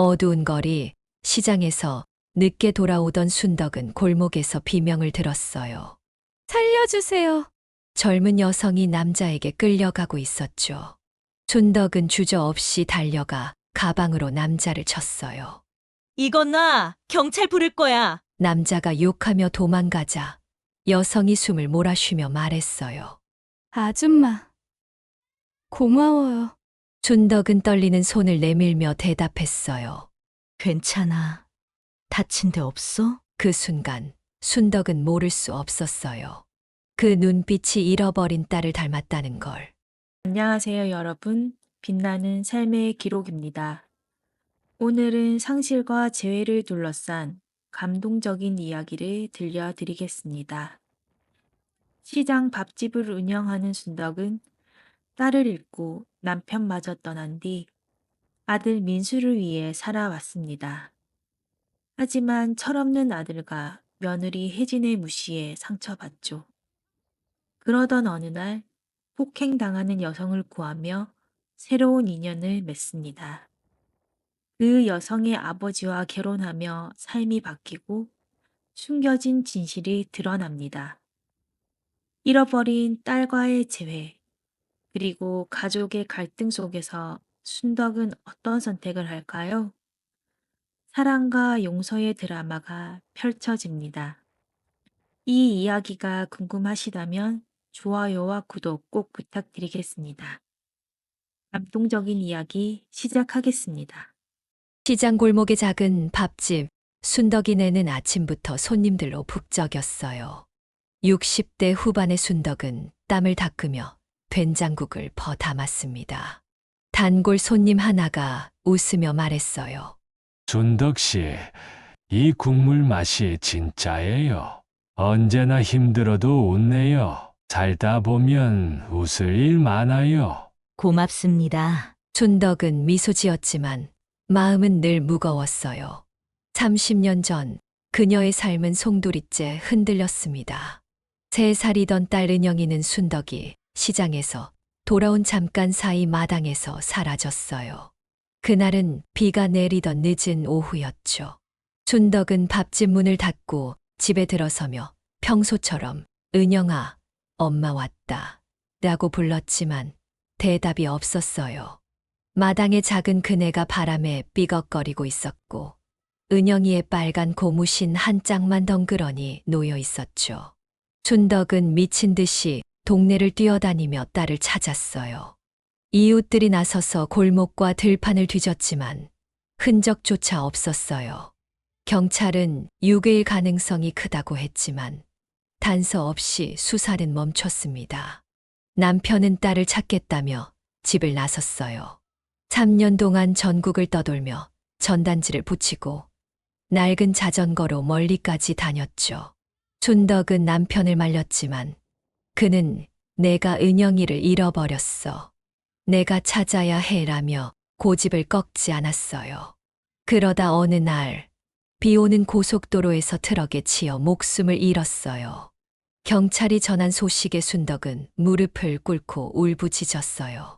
어두운 거리, 시장에서 늦게 돌아오던 순덕은 골목에서 비명을 들었어요. 살려주세요. 젊은 여성이 남자에게 끌려가고 있었죠. 순덕은 주저없이 달려가 가방으로 남자를 쳤어요. 이건 나 경찰 부를 거야. 남자가 욕하며 도망가자 여성이 숨을 몰아쉬며 말했어요. 아줌마, 고마워요. 순덕은 떨리는 손을 내밀며 대답했어요. 괜찮아. 다친 데 없어? 그 순간 순덕은 모를 수 없었어요. 그 눈빛이 잃어버린 딸을 닮았다는 걸. 안녕하세요, 여러분. 빛나는 삶의 기록입니다. 오늘은 상실과 재회를 둘러싼 감동적인 이야기를 들려드리겠습니다. 시장 밥집을 운영하는 순덕은 딸을 잃고 남편마저 떠난 뒤 아들 민수를 위해 살아왔습니다. 하지만 철없는 아들과 며느리 혜진의 무시에 상처받죠. 그러던 어느 날 폭행당하는 여성을 구하며 새로운 인연을 맺습니다. 그 여성의 아버지와 결혼하며 삶이 바뀌고 숨겨진 진실이 드러납니다. 잃어버린 딸과의 재회, 그리고 가족의 갈등 속에서 순덕은 어떤 선택을 할까요? 사랑과 용서의 드라마가 펼쳐집니다. 이 이야기가 궁금하시다면 좋아요와 구독 꼭 부탁드리겠습니다. 감동적인 이야기 시작하겠습니다. 시장 골목의 작은 밥집, 순덕이네는 아침부터 손님들로 북적였어요. 60대 후반의 순덕은 땀을 닦으며 된장국을 퍼 담았습니다. 단골 손님 하나가 웃으며 말했어요. 순덕 씨, 이 국물 맛이 진짜예요. 언제나 힘들어도 웃네요. 살다 보면 웃을 일 많아요. 고맙습니다. 순덕은 미소 지었지만 마음은 늘 무거웠어요. 30년 전 그녀의 삶은 송두리째 흔들렸습니다. 3살이던 딸 은영이는 순덕이 시장에서 돌아온 잠깐 사이 마당에서 사라졌어요. 그날은 비가 내리던 늦은 오후였죠. 순덕은 밥집 문을 닫고 집에 들어서며 평소처럼 은영아, 엄마 왔다 라고 불렀지만 대답이 없었어요. 마당의 작은 그네가 바람에 삐걱거리고 있었고 은영이의 빨간 고무신 한 짝만 덩그러니 놓여 있었죠. 순덕은 미친 듯이 동네를 뛰어다니며 딸을 찾았어요. 이웃들이 나서서 골목과 들판을 뒤졌지만 흔적조차 없었어요. 경찰은 유괴일 가능성이 크다고 했지만 단서 없이 수사는 멈췄습니다. 남편은 딸을 찾겠다며 집을 나섰어요. 3년 동안 전국을 떠돌며 전단지를 붙이고 낡은 자전거로 멀리까지 다녔죠. 순덕은 남편을 말렸지만 그는 내가 은영이를 잃어버렸어. 내가 찾아야 해라며 고집을 꺾지 않았어요. 그러다 어느 날 비 오는 고속도로에서 트럭에 치여 목숨을 잃었어요. 경찰이 전한 소식에 순덕은 무릎을 꿇고 울부짖었어요.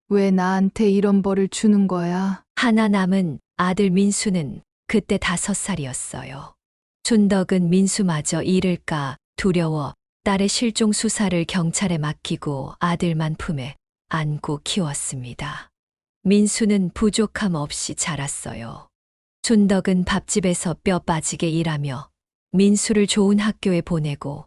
왜 나한테 이런 벌을 주는 거야? 하나 남은 아들 민수는 그때 5살이었어요. 순덕은 민수마저 잃을까 두려워 딸의 실종 수사를 경찰에 맡기고 아들만 품에 안고 키웠습니다. 민수는 부족함 없이 자랐어요. 순덕은 밥집에서 뼈 빠지게 일하며 민수를 좋은 학교에 보내고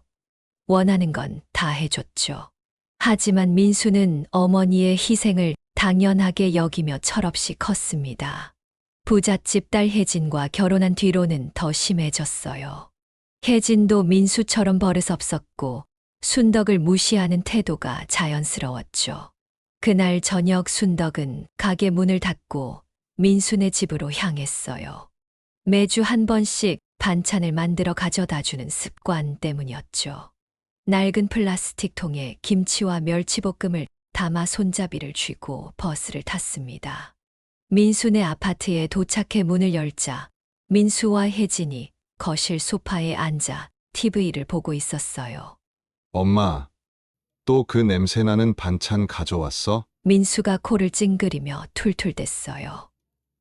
원하는 건 다 해줬죠. 하지만 민수는 어머니의 희생을 당연하게 여기며 철없이 컸습니다. 부잣집 딸 혜진과 결혼한 뒤로는 더 심해졌어요. 혜진도 민수처럼 버릇없었고 순덕을 무시하는 태도가 자연스러웠죠. 그날 저녁 순덕은 가게 문을 닫고 민수네 집으로 향했어요. 매주 한 번씩 반찬을 만들어 가져다주는 습관 때문이었죠. 낡은 플라스틱 통에 김치와 멸치볶음을 담아 손잡이를 쥐고 버스를 탔습니다. 민수네 아파트에 도착해 문을 열자 민수와 혜진이 거실 소파에 앉아 TV를 보고 있었어요. 엄마, 또 그 냄새나는 반찬 가져왔어? 민수가 코를 찡그리며 툴툴댔어요.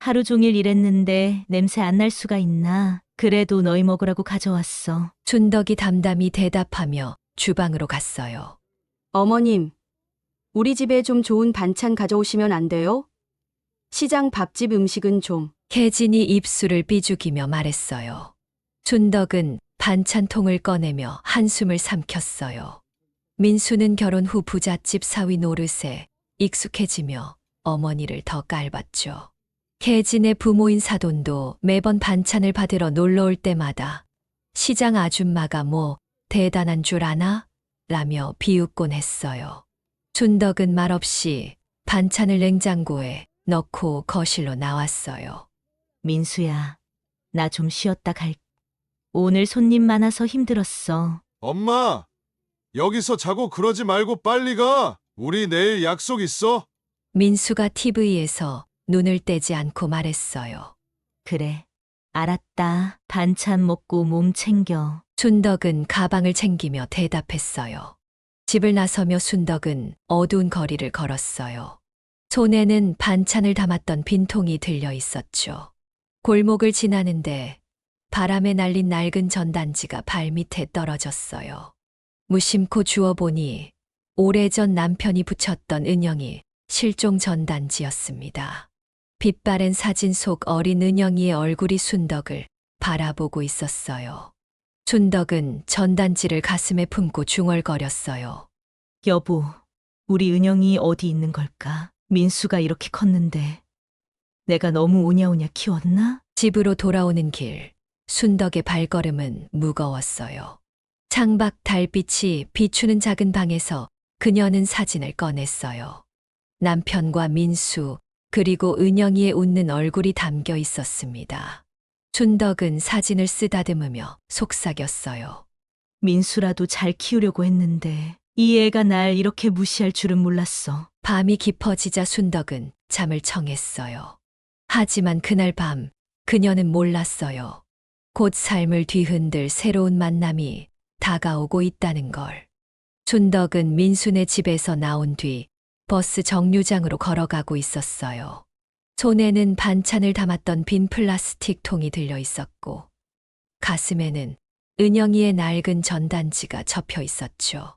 하루 종일 일했는데 냄새 안 날 수가 있나? 그래도 너희 먹으라고 가져왔어. 순덕이 담담히 대답하며 주방으로 갔어요. 어머님, 우리 집에 좀 좋은 반찬 가져오시면 안 돼요? 시장 밥집 음식은 좀. 혜진이 입술을 삐죽이며 말했어요. 순덕은 반찬통을 꺼내며 한숨을 삼켰어요. 민수는 결혼 후 부잣집 사위 노릇에 익숙해지며 어머니를 더 깔봤죠. 혜진의 부모인 사돈도 매번 반찬을 받으러 놀러 올 때마다 시장 아줌마가 뭐 대단한 줄 아나? 라며 비웃곤 했어요. 순덕은 말없이 반찬을 냉장고에 넣고 거실로 나왔어요. 민수야, 나 좀 쉬었다 갈. 오늘 손님 많아서 힘들었어. 엄마, 여기서 자고 그러지 말고 빨리 가. 우리 내일 약속 있어. 민수가 TV에서 눈을 떼지 않고 말했어요. 그래, 알았다. 반찬 먹고 몸 챙겨. 순덕은 가방을 챙기며 대답했어요. 집을 나서며 순덕은 어두운 거리를 걸었어요. 손에는 반찬을 담았던 빈통이 들려 있었죠. 골목을 지나는데 바람에 날린 낡은 전단지가 발밑에 떨어졌어요. 무심코 주워보니 오래전 남편이 붙였던 은영이 실종 전단지였습니다. 빛바랜 사진 속 어린 은영이의 얼굴이 순덕을 바라보고 있었어요. 순덕은 전단지를 가슴에 품고 중얼거렸어요. 여보, 우리 은영이 어디 있는 걸까? 민수가 이렇게 컸는데 내가 너무 오냐오냐 키웠나? 집으로 돌아오는 길, 순덕의 발걸음은 무거웠어요. 창밖 달빛이 비추는 작은 방에서 그녀는 사진을 꺼냈어요. 남편과 민수, 그리고 은영이의 웃는 얼굴이 담겨 있었습니다. 순덕은 사진을 쓰다듬으며 속삭였어요. 민수라도 잘 키우려고 했는데 이 애가 날 이렇게 무시할 줄은 몰랐어. 밤이 깊어지자 순덕은 잠을 청했어요. 하지만 그날 밤 그녀는 몰랐어요. 곧 삶을 뒤흔들 새로운 만남이 다가오고 있다는 걸. 순덕은 민수네 집에서 나온 뒤 버스 정류장으로 걸어가고 있었어요. 손에는 반찬을 담았던 빈 플라스틱 통이 들려 있었고 가슴에는 은영이의 낡은 전단지가 접혀 있었죠.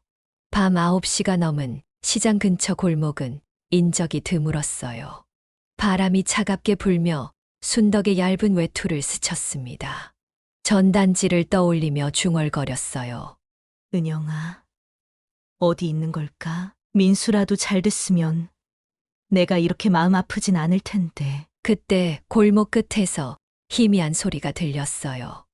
밤 9시가 넘은 시장 근처 골목은 인적이 드물었어요. 바람이 차갑게 불며 순덕의 얇은 외투를 스쳤습니다. 전단지를 떠올리며 중얼거렸어요. 은영아, 어디 있는 걸까? 민수라도 잘 됐으면 내가 이렇게 마음 아프진 않을 텐데. 그때 골목 끝에서 희미한 소리가 들렸어요.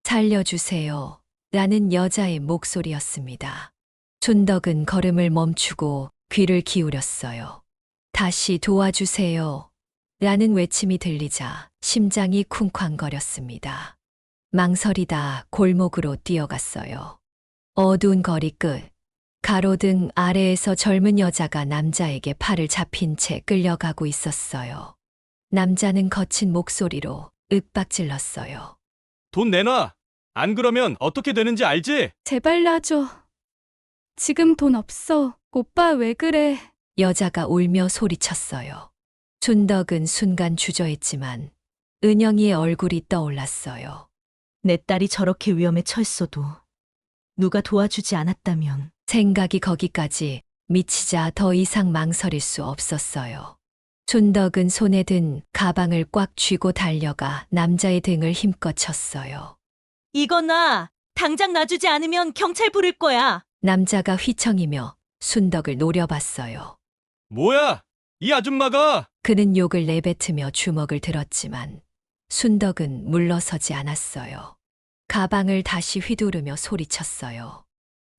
살려주세요. 라는 여자의 목소리였습니다. 순덕은 걸음을 멈추고 귀를 기울였어요. 다시 도와주세요. 라는 외침이 들리자 심장이 쿵쾅거렸습니다. 망설이다 골목으로 뛰어갔어요. 어두운 거리 끝, 가로등 아래에서 젊은 여자가 남자에게 팔을 잡힌 채 끌려가고 있었어요. 남자는 거친 목소리로 윽박질렀어요. 돈 내놔. 안 그러면 어떻게 되는지 알지? 제발 놔줘. 지금 돈 없어. 오빠 왜 그래? 여자가 울며 소리쳤어요. 순덕은 순간 주저했지만 은영이의 얼굴이 떠올랐어요. 내 딸이 저렇게 위험에 처했어도 누가 도와주지 않았다면. 생각이 거기까지 미치자 더 이상 망설일 수 없었어요. 순덕은 손에 든 가방을 꽉 쥐고 달려가 남자의 등을 힘껏 쳤어요. 이거나 당장 놔주지 않으면 경찰 부를 거야. 남자가 휘청이며 순덕을 노려봤어요. 뭐야? 이 아줌마가! 그는 욕을 내뱉으며 주먹을 들었지만 순덕은 물러서지 않았어요. 가방을 다시 휘두르며 소리쳤어요.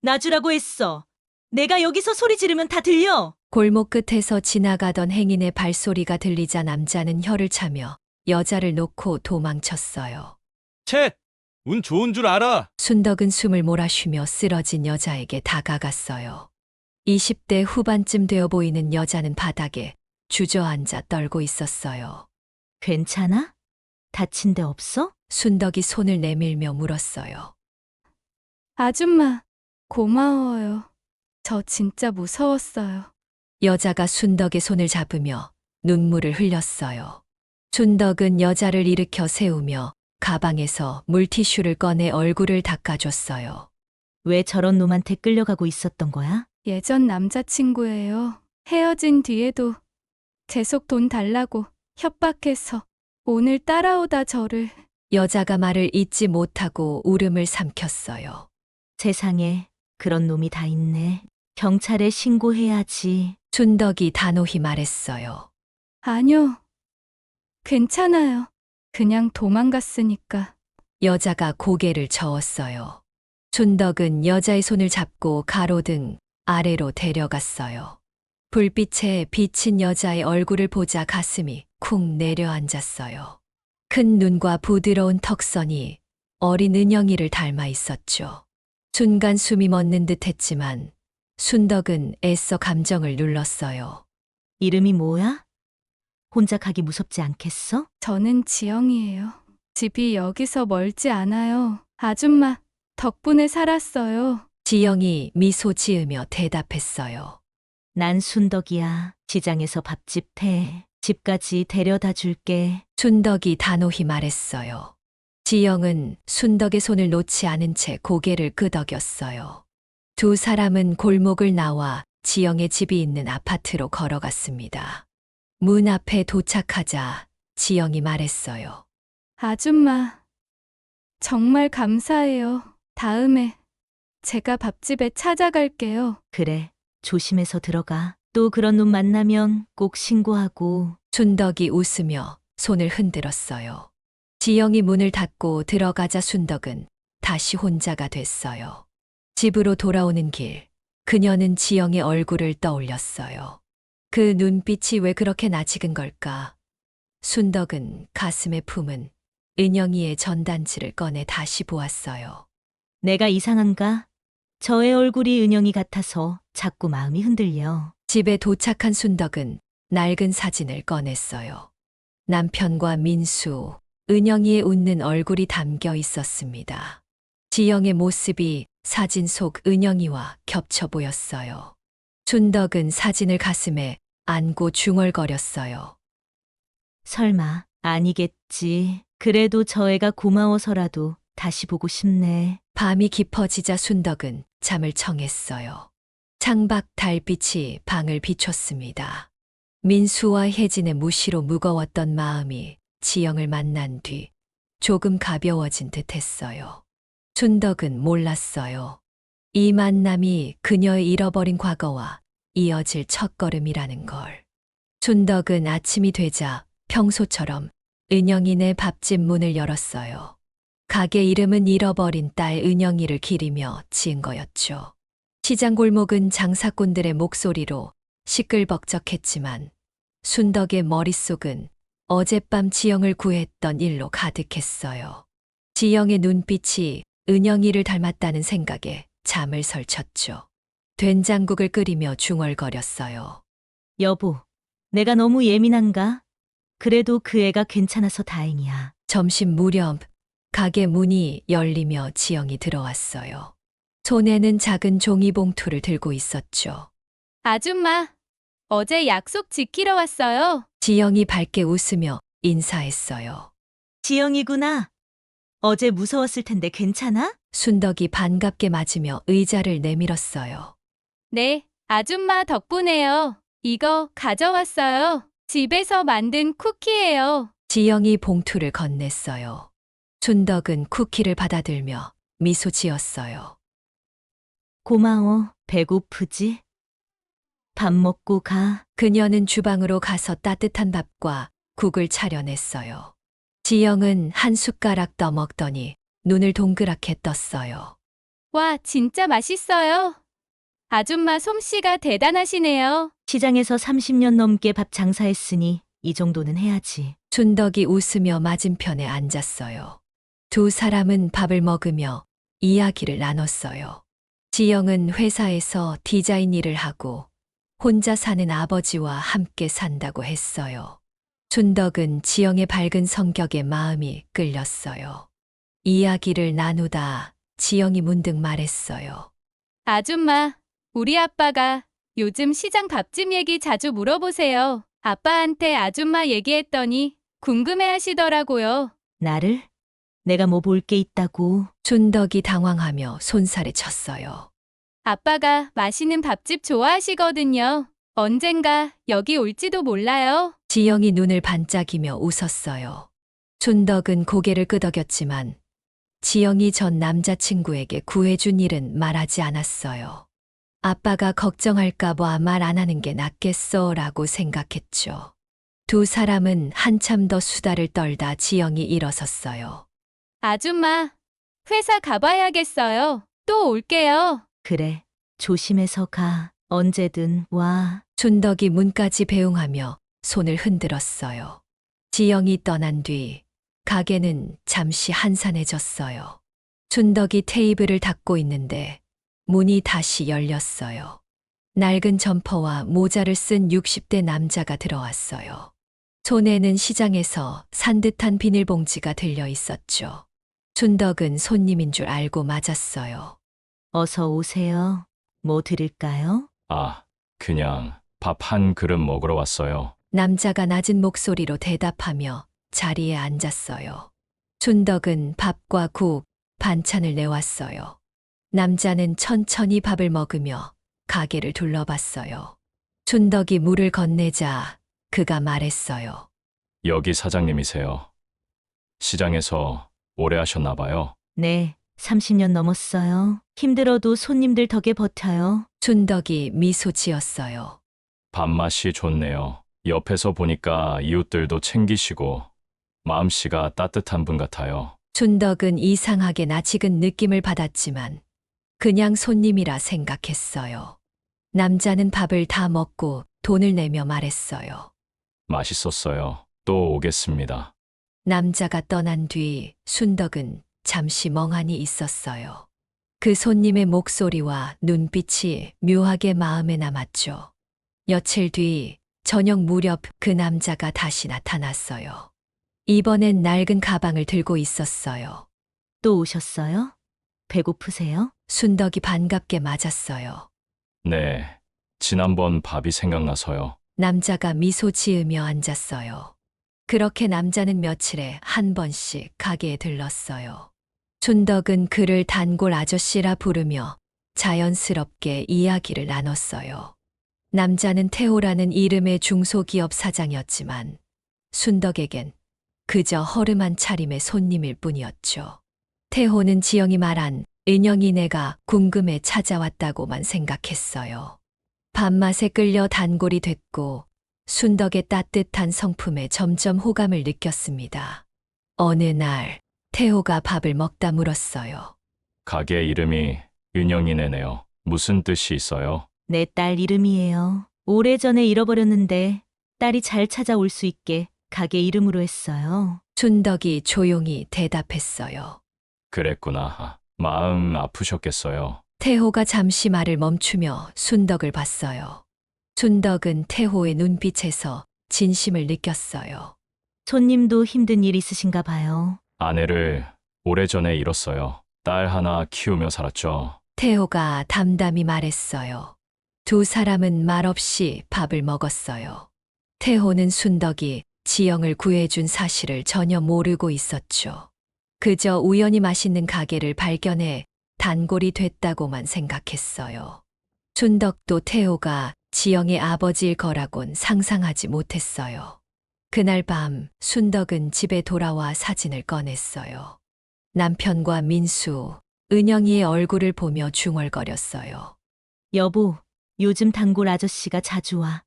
놔주라고 했어. 내가 여기서 소리 지르면 다 들려. 골목 끝에서 지나가던 행인의 발소리가 들리자 남자는 혀를 차며 여자를 놓고 도망쳤어요. 채! 운 좋은 줄 알아. 순덕은 숨을 몰아쉬며 쓰러진 여자에게 다가갔어요. 20대 후반쯤 되어 보이는 여자는 바닥에 주저앉아 떨고 있었어요. 괜찮아? 다친 데 없어? 순덕이 손을 내밀며 물었어요. 아줌마, 고마워요. 저 진짜 무서웠어요. 여자가 순덕의 손을 잡으며 눈물을 흘렸어요. 준덕은 여자를 일으켜 세우며 가방에서 물티슈를 꺼내 얼굴을 닦아줬어요. 왜 저런 놈한테 끌려가고 있었던 거야? 예전 남자친구예요. 헤어진 뒤에도 계속 돈 달라고 협박해서 오늘 따라오다 저를. 여자가 말을 잇지 못하고 울음을 삼켰어요. 세상에 그런 놈이 다 있네. 경찰에 신고해야지. 준덕이 단호히 말했어요. 아니요. 괜찮아요. 그냥 도망갔으니까. 여자가 고개를 저었어요. 준덕은 여자의 손을 잡고 가로등 아래로 데려갔어요. 불빛에 비친 여자의 얼굴을 보자 가슴이 쿵 내려앉았어요. 큰 눈과 부드러운 턱선이 어린 은영이를 닮아 있었죠. 순간 숨이 멎는 듯 했지만 순덕은 애써 감정을 눌렀어요. 이름이 뭐야? 혼자 가기 무섭지 않겠어? 저는 지영이에요. 집이 여기서 멀지 않아요. 아줌마 덕분에 살았어요. 지영이 미소 지으며 대답했어요. 난 순덕이야. 시장에서 밥집 해. 집까지 데려다 줄게. 순덕이 단호히 말했어요. 지영은 순덕의 손을 놓지 않은 채 고개를 끄덕였어요. 두 사람은 골목을 나와 지영의 집이 있는 아파트로 걸어갔습니다. 문 앞에 도착하자 지영이 말했어요. 아줌마 정말 감사해요. 다음에 제가 밥집에 찾아갈게요. 그래. 조심해서 들어가. 또 그런 놈 만나면 꼭 신고하고. 순덕이 웃으며 손을 흔들었어요. 지영이 문을 닫고 들어가자 순덕은 다시 혼자가 됐어요. 집으로 돌아오는 길, 그녀는 지영의 얼굴을 떠올렸어요. 그 눈빛이 왜 그렇게 낯익은 걸까? 순덕은 가슴에 품은 은영이의 전단지를 꺼내 다시 보았어요. 내가 이상한가? 저의 얼굴이 은영이 같아서 자꾸 마음이 흔들려. 집에 도착한 순덕은 낡은 사진을 꺼냈어요. 남편과 민수, 은영이의 웃는 얼굴이 담겨 있었습니다. 지영의 모습이 사진 속 은영이와 겹쳐 보였어요. 순덕은 사진을 가슴에 안고 중얼거렸어요. 설마 아니겠지. 그래도 저 애가 고마워서라도 다시 보고 싶네. 밤이 깊어지자 순덕은 잠을 청했어요. 창밖 달빛이 방을 비췄습니다. 민수와 혜진의 무시로 무거웠던 마음이 지영을 만난 뒤 조금 가벼워진 듯 했어요. 순덕은 몰랐어요. 이 만남이 그녀의 잃어버린 과거와 이어질 첫걸음이라는 걸. 순덕은 아침이 되자 평소처럼 은영이네 밥집 문을 열었어요. 가게 이름은 잃어버린 딸 은영이를 기리며 지은 거였죠. 시장 골목은 장사꾼들의 목소리로 시끌벅적했지만 순덕의 머릿속은 어젯밤 지영을 구했던 일로 가득했어요. 지영의 눈빛이 은영이를 닮았다는 생각에 잠을 설쳤죠. 된장국을 끓이며 중얼거렸어요. 여보, 내가 너무 예민한가? 그래도 그 애가 괜찮아서 다행이야. 점심 무렵 가게 문이 열리며 지영이 들어왔어요. 손에는 작은 종이봉투를 들고 있었죠. 아줌마 어제 약속 지키러 왔어요. 지영이 밝게 웃으며 인사했어요. 지영이구나. 어제 무서웠을 텐데 괜찮아? 순덕이 반갑게 맞으며 의자를 내밀었어요. 네, 아줌마 덕분에요. 이거 가져왔어요. 집에서 만든 쿠키예요. 지영이 봉투를 건넸어요. 순덕은 쿠키를 받아들며 미소 지었어요. 고마워. 배고프지? 밥 먹고 가. 그녀는 주방으로 가서 따뜻한 밥과 국을 차려냈어요. 지영은 한 숟가락 떠먹더니 눈을 동그랗게 떴어요. 와, 진짜 맛있어요. 아줌마 솜씨가 대단하시네요. 시장에서 30년 넘게 밥 장사했으니 이 정도는 해야지. 순덕이 웃으며 맞은편에 앉았어요. 두 사람은 밥을 먹으며 이야기를 나눴어요. 지영은 회사에서 디자인 일을 하고 혼자 사는 아버지와 함께 산다고 했어요. 순덕은 지영의 밝은 성격에 마음이 끌렸어요. 이야기를 나누다 지영이 문득 말했어요. 아줌마, 우리 아빠가 요즘 시장 밥집 얘기 자주 물어보세요. 아빠한테 아줌마 얘기했더니 궁금해 하시더라고요. 나를? 내가 뭐 볼 게 있다고. 순덕이 당황하며 손살에 쳤어요. 아빠가 맛있는 밥집 좋아하시거든요. 언젠가 여기 올지도 몰라요. 지영이 눈을 반짝이며 웃었어요. 순덕은 고개를 끄덕였지만 지영이 전 남자친구에게 구해준 일은 말하지 않았어요. 아빠가 걱정할까봐 말 안 하는 게 낫겠어라고 생각했죠. 두 사람은 한참 더 수다를 떨다 지영이 일어섰어요. 아줌마, 회사 가봐야겠어요. 또 올게요. 그래, 조심해서 가. 언제든 와. 순덕이 문까지 배웅하며 손을 흔들었어요. 지영이 떠난 뒤 가게는 잠시 한산해졌어요. 순덕이 테이블을 닦고 있는데 문이 다시 열렸어요. 낡은 점퍼와 모자를 쓴 60대 남자가 들어왔어요. 손에는 시장에서 산 듯한 비닐봉지가 들려 있었죠. 순덕은 손님인 줄 알고 맞았어요. 어서 오세요. 뭐 드릴까요? 아, 그냥 밥 한 그릇 먹으러 왔어요. 남자가 낮은 목소리로 대답하며 자리에 앉았어요. 순덕은 밥과 국, 반찬을 내왔어요. 남자는 천천히 밥을 먹으며 가게를 둘러봤어요. 순덕이 물을 건네자 그가 말했어요. 여기 사장님이세요. 시장에서 오래 하셨나 봐요. 네, 30년 넘었어요. 힘들어도 손님들 덕에 버텨요. 순덕이 미소 지었어요. 밥맛이 좋네요. 옆에서 보니까 이웃들도 챙기시고 마음씨가 따뜻한 분 같아요. 순덕은 이상하게 낯익은 느낌을 받았지만 그냥 손님이라 생각했어요. 남자는 밥을 다 먹고 돈을 내며 말했어요. 맛있었어요. 또 오겠습니다. 남자가 떠난 뒤 순덕은 잠시 멍하니 있었어요. 그 손님의 목소리와 눈빛이 묘하게 마음에 남았죠. 며칠 뒤 저녁 무렵 그 남자가 다시 나타났어요. 이번엔 낡은 가방을 들고 있었어요. 또 오셨어요? 배고프세요? 순덕이 반갑게 맞았어요. 네, 지난번 밥이 생각나서요. 남자가 미소 지으며 앉았어요. 그렇게 남자는 며칠에 한 번씩 가게에 들렀어요. 순덕은 그를 단골 아저씨라 부르며 자연스럽게 이야기를 나눴어요. 남자는 태호라는 이름의 중소기업 사장이었지만 순덕에겐 그저 허름한 차림의 손님일 뿐이었죠. 태호는 지영이 말한 은영이네가 궁금해 찾아왔다고만 생각했어요. 밥맛에 끌려 단골이 됐고 순덕의 따뜻한 성품에 점점 호감을 느꼈습니다. 어느 날 태호가 밥을 먹다 물었어요. 가게 이름이 은영이네네요. 무슨 뜻이 있어요? 내 딸 이름이에요. 오래전에 잃어버렸는데 딸이 잘 찾아올 수 있게 가게 이름으로 했어요. 순덕이 조용히 대답했어요. 그랬구나. 마음 아프셨겠어요. 태호가 잠시 말을 멈추며 순덕을 봤어요. 순덕은 태호의 눈빛에서 진심을 느꼈어요. 손님도 힘든 일 있으신가 봐요. 아내를 오래전에 잃었어요. 딸 하나 키우며 살았죠. 태호가 담담히 말했어요. 두 사람은 말없이 밥을 먹었어요. 태호는 순덕이 지영을 구해준 사실을 전혀 모르고 있었죠. 그저 우연히 맛있는 가게를 발견해 단골이 됐다고만 생각했어요. 순덕도 태호가 지영의 아버지일 거라곤 상상하지 못했어요. 그날 밤 순덕은 집에 돌아와 사진을 꺼냈어요. 남편과 민수, 은영이의 얼굴을 보며 중얼거렸어요. 여보, 요즘 단골 아저씨가 자주 와.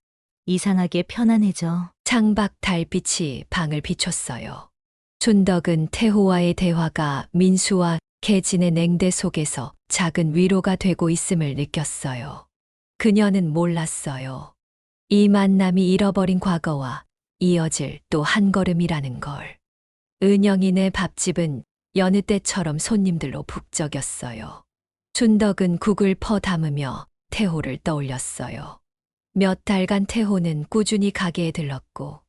이상하게 편안해져. 창밖 달빛이 방을 비췄어요. 순덕은 태호와의 대화가 민수와 개진의 냉대 속에서 작은 위로가 되고 있음을 느꼈어요. 그녀는 몰랐어요. 이 만남이 잃어버린 과거와 이어질 또 한 걸음이라는 걸. 은영이네 밥집은 여느 때처럼 손님들로 북적였어요. 순덕은 국을 퍼 담으며 태호를 떠올렸어요. 몇 달간 태호는 꾸준히 가게에 들렀고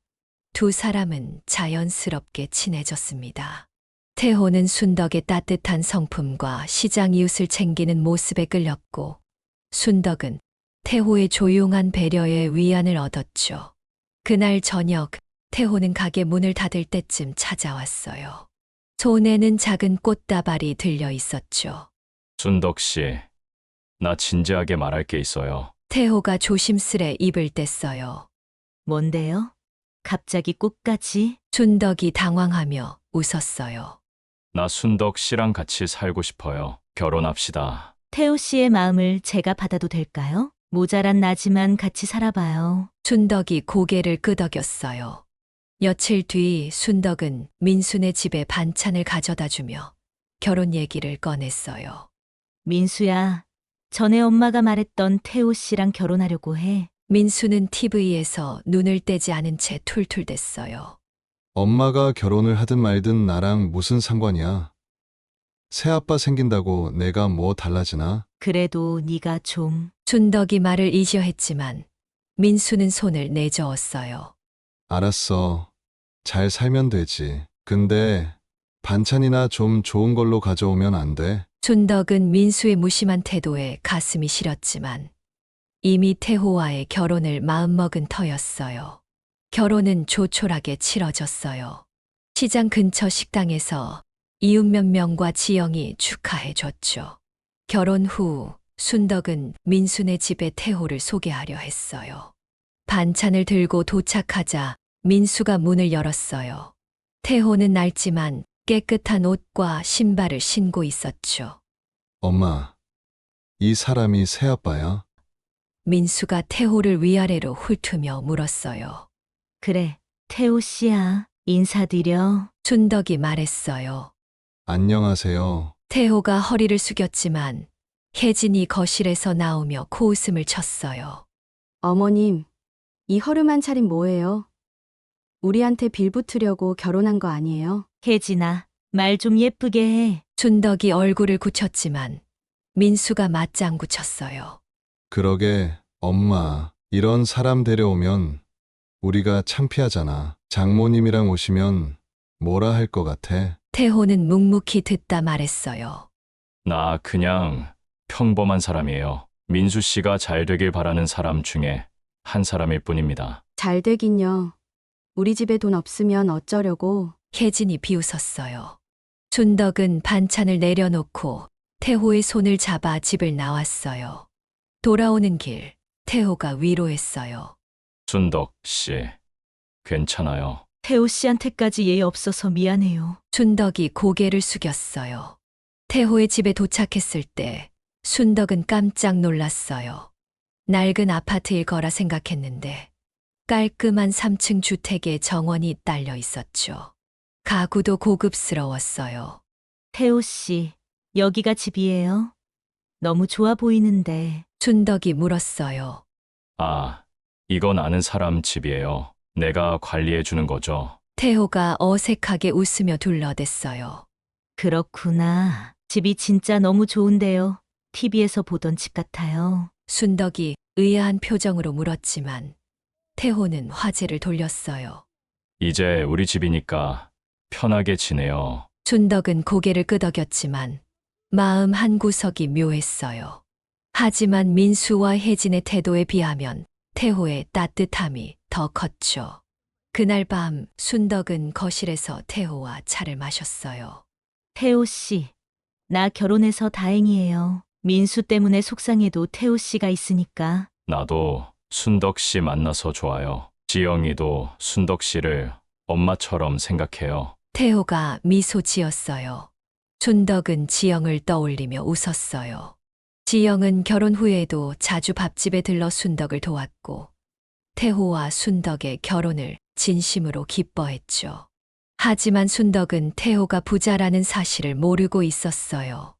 두 사람은 자연스럽게 친해졌습니다. 태호는 순덕의 따뜻한 성품과 시장 이웃을 챙기는 모습에 끌렸고 순덕은 태호의 조용한 배려에 위안을 얻었죠. 그날 저녁 태호는 가게 문을 닫을 때쯤 찾아왔어요. 손에는 작은 꽃다발이 들려 있었죠. 순덕 씨, 나 진지하게 말할 게 있어요. 태호가 조심스레 입을 뗐어요. 뭔데요? 갑자기 꽃까지? 순덕이 당황하며 웃었어요. 나 순덕 씨랑 같이 살고 싶어요. 결혼합시다. 태호 씨의 마음을 제가 받아도 될까요? 모자란 나지만 같이 살아봐요. 순덕이 고개를 끄덕였어요. 며칠 뒤 순덕은 민수네 집에 반찬을 가져다 주며 결혼 얘기를 꺼냈어요. 민수야, 전에 엄마가 말했던 태호 씨랑 결혼하려고 해. 민수는 TV에서 눈을 떼지 않은 채 툴툴댔어요. 엄마가 결혼을 하든 말든 나랑 무슨 상관이야. 새아빠 생긴다고 내가 뭐 달라지나? 그래도 네가 좀. 순덕이 말을 이겨 했지만 민수는 손을 내저었어요. 알았어. 잘 살면 되지. 근데 반찬이나 좀 좋은 걸로 가져오면 안 돼? 순덕은 민수의 무심한 태도에 가슴이 시렸지만 이미 태호와의 결혼을 마음먹은 터였어요. 결혼은 조촐하게 치러졌어요. 시장 근처 식당에서 이웃 몇 명과 지영이 축하해 줬죠. 결혼 후 순덕은 민수네 집에 태호를 소개하려 했어요. 반찬을 들고 도착하자 민수가 문을 열었어요. 태호는 낡지만 깨끗한 옷과 신발을 신고 있었죠. 엄마, 이 사람이 새아빠야? 민수가 태호를 위아래로 훑으며 물었어요. 그래, 태호 씨야. 인사드려. 순덕이 말했어요. 안녕하세요. 태호가 허리를 숙였지만 혜진이 거실에서 나오며 코웃음을 쳤어요. 어머님, 이 허름한 차림 뭐예요? 우리한테 빌붙으려고 결혼한 거 아니에요? 혜진아, 말 좀 예쁘게 해. 순덕이 얼굴을 굳혔지만 민수가 맞장구 쳤어요. 그러게, 엄마, 이런 사람 데려오면 우리가 창피하잖아. 장모님이랑 오시면 뭐라 할 것 같아? 태호는 묵묵히 듣다 말했어요. 나 그냥 평범한 사람이에요. 민수 씨가 잘 되길 바라는 사람 중에 한 사람일 뿐입니다. 잘 되긴요. 우리 집에 돈 없으면 어쩌려고. 혜진이 비웃었어요. 순덕은 반찬을 내려놓고 태호의 손을 잡아 집을 나왔어요. 돌아오는 길, 태호가 위로했어요. 순덕 씨, 괜찮아요. 태호 씨한테까지 예의 없어서 미안해요. 순덕이 고개를 숙였어요. 태호의 집에 도착했을 때 순덕은 깜짝 놀랐어요. 낡은 아파트일 거라 생각했는데 깔끔한 3층 주택에 정원이 딸려 있었죠. 가구도 고급스러웠어요. 태호 씨, 여기가 집이에요? 너무 좋아 보이는데. 순덕이 물었어요. 아, 이건 아는 사람 집이에요. 내가 관리해 주는 거죠. 태호가 어색하게 웃으며 둘러댔어요. 그렇구나. 집이 진짜 너무 좋은데요. TV에서 보던 집 같아요. 순덕이 의아한 표정으로 물었지만 태호는 화제를 돌렸어요. 이제 우리 집이니까 편하게 지내요. 순덕은 고개를 끄덕였지만 마음 한구석이 묘했어요. 하지만 민수와 혜진의 태도에 비하면 태호의 따뜻함이 더 컸죠. 그날 밤 순덕은 거실에서 태호와 차를 마셨어요. 태호 씨, 나 결혼해서 다행이에요. 민수 때문에 속상해도 태호 씨가 있으니까. 나도 순덕 씨 만나서 좋아요. 지영이도 순덕 씨를 엄마처럼 생각해요. 태호가 미소 지었어요. 순덕은 지영을 떠올리며 웃었어요. 지영은 결혼 후에도 자주 밥집에 들러 순덕을 도왔고 태호와 순덕의 결혼을 진심으로 기뻐했죠. 하지만 순덕은 태호가 부자라는 사실을 모르고 있었어요.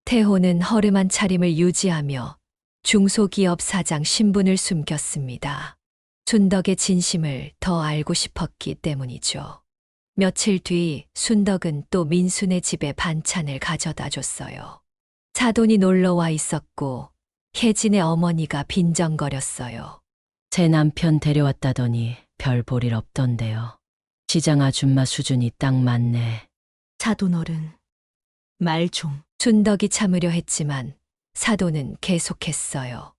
태호는 허름한 차림을 유지하며 중소기업 사장 신분을 숨겼습니다. 순덕의 진심을 더 알고 싶었기 때문이죠. 며칠 뒤 순덕은 또 민수네 집에 반찬을 가져다 줬어요. 사돈이 놀러와 있었고 혜진의 어머니가 빈정거렸어요. 제 남편 데려왔다더니 별 볼 일 없던데요. 시장 아줌마 수준이 딱 맞네. 사돈 어른, 말 좀. 순덕이 참으려 했지만 사돈은 계속했어요.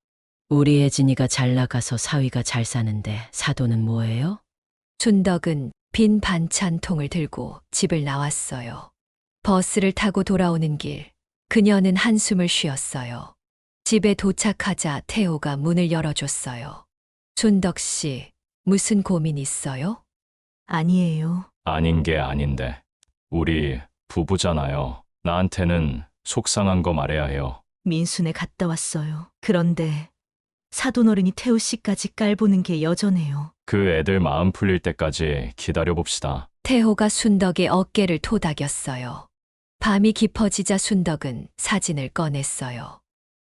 우리 혜진이가 잘 나가서 사위가 잘 사는데 사돈은 뭐예요? 순덕은 빈 반찬통을 들고 집을 나왔어요. 버스를 타고 돌아오는 길, 그녀는 한숨을 쉬었어요. 집에 도착하자 태호가 문을 열어줬어요. 순덕 씨, 무슨 고민 있어요? 아니에요. 아닌 게 아닌데. 우리 부부잖아요. 나한테는 속상한 거 말해야 해요. 민수네 갔다 왔어요. 그런데 사돈어른이 태우 씨까지 깔보는 게 여전해요. 그 애들 마음 풀릴 때까지 기다려봅시다. 태호가 순덕의 어깨를 토닥였어요. 밤이 깊어지자 순덕은 사진을 꺼냈어요.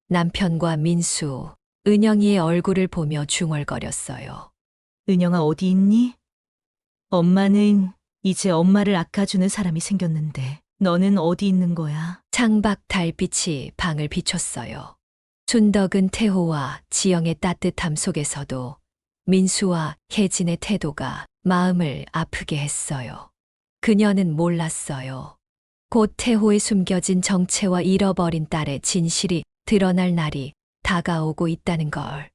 남편과 민수, 은영이의 얼굴을 보며 중얼거렸어요. 은영아 어디 있니? 엄마는 이제 엄마를 아껴주는 사람이 생겼는데 너는 어디 있는 거야? 창밖 달빛이 방을 비췄어요. 순덕은 태호와 지영의 따뜻함 속에서도 민수와 혜진의 태도가 마음을 아프게 했어요. 그녀는 몰랐어요. 곧 태호의 숨겨진 정체와 잃어버린 딸의 진실이 드러날 날이 다가오고 있다는 걸.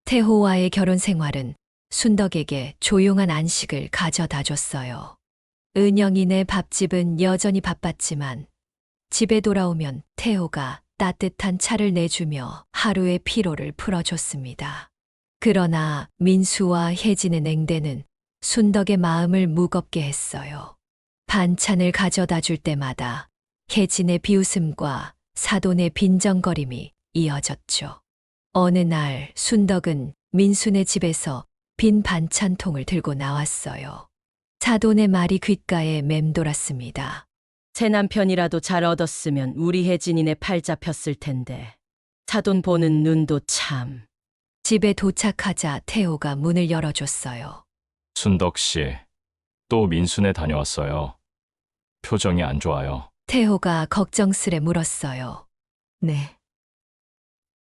태호와의 결혼 생활은 순덕에게 조용한 안식을 가져다 줬어요. 은영이네 밥집은 여전히 바빴지만 집에 돌아오면 태호가 따뜻한 차를 내주며 하루의 피로를 풀어줬습니다. 그러나 민수와 혜진의 냉대는 순덕의 마음을 무겁게 했어요. 반찬을 가져다 줄 때마다 혜진의 비웃음과 사돈의 빈정거림이 이어졌죠. 어느 날 순덕은 민수네 집에서 빈 반찬통을 들고 나왔어요. 사돈의 말이 귓가에 맴돌았습니다. 새 남편이라도 잘 얻었으면 우리 혜진이네 팔 잡혔을 텐데. 사돈 보는 눈도 참. 집에 도착하자 태호가 문을 열어줬어요. 순덕 씨, 또 민수네 다녀왔어요. 표정이 안 좋아요. 태호가 걱정스레 물었어요. 네.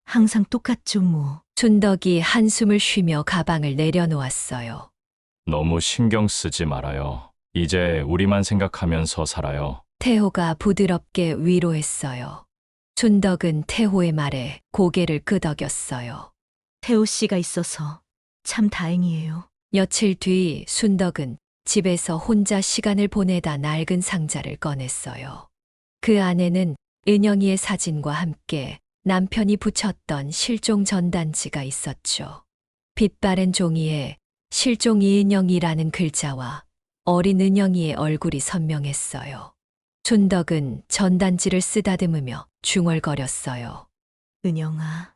항상 똑같죠 뭐. 순덕이 한숨을 쉬며 가방을 내려놓았어요. 너무 신경 쓰지 말아요. 이제 우리만 생각하면서 살아요. 태호가 부드럽게 위로했어요. 순덕은 태호의 말에 고개를 끄덕였어요. 태우 씨가 있어서 참 다행이에요. 며칠 뒤 순덕은 집에서 혼자 시간을 보내다 낡은 상자를 꺼냈어요. 그 안에는 은영이의 사진과 함께 남편이 붙였던 실종 전단지가 있었죠. 빛바랜 종이에 실종 이은영이라는 글자와 어린 은영이의 얼굴이 선명했어요. 순덕은 전단지를 쓰다듬으며 중얼거렸어요. 은영아,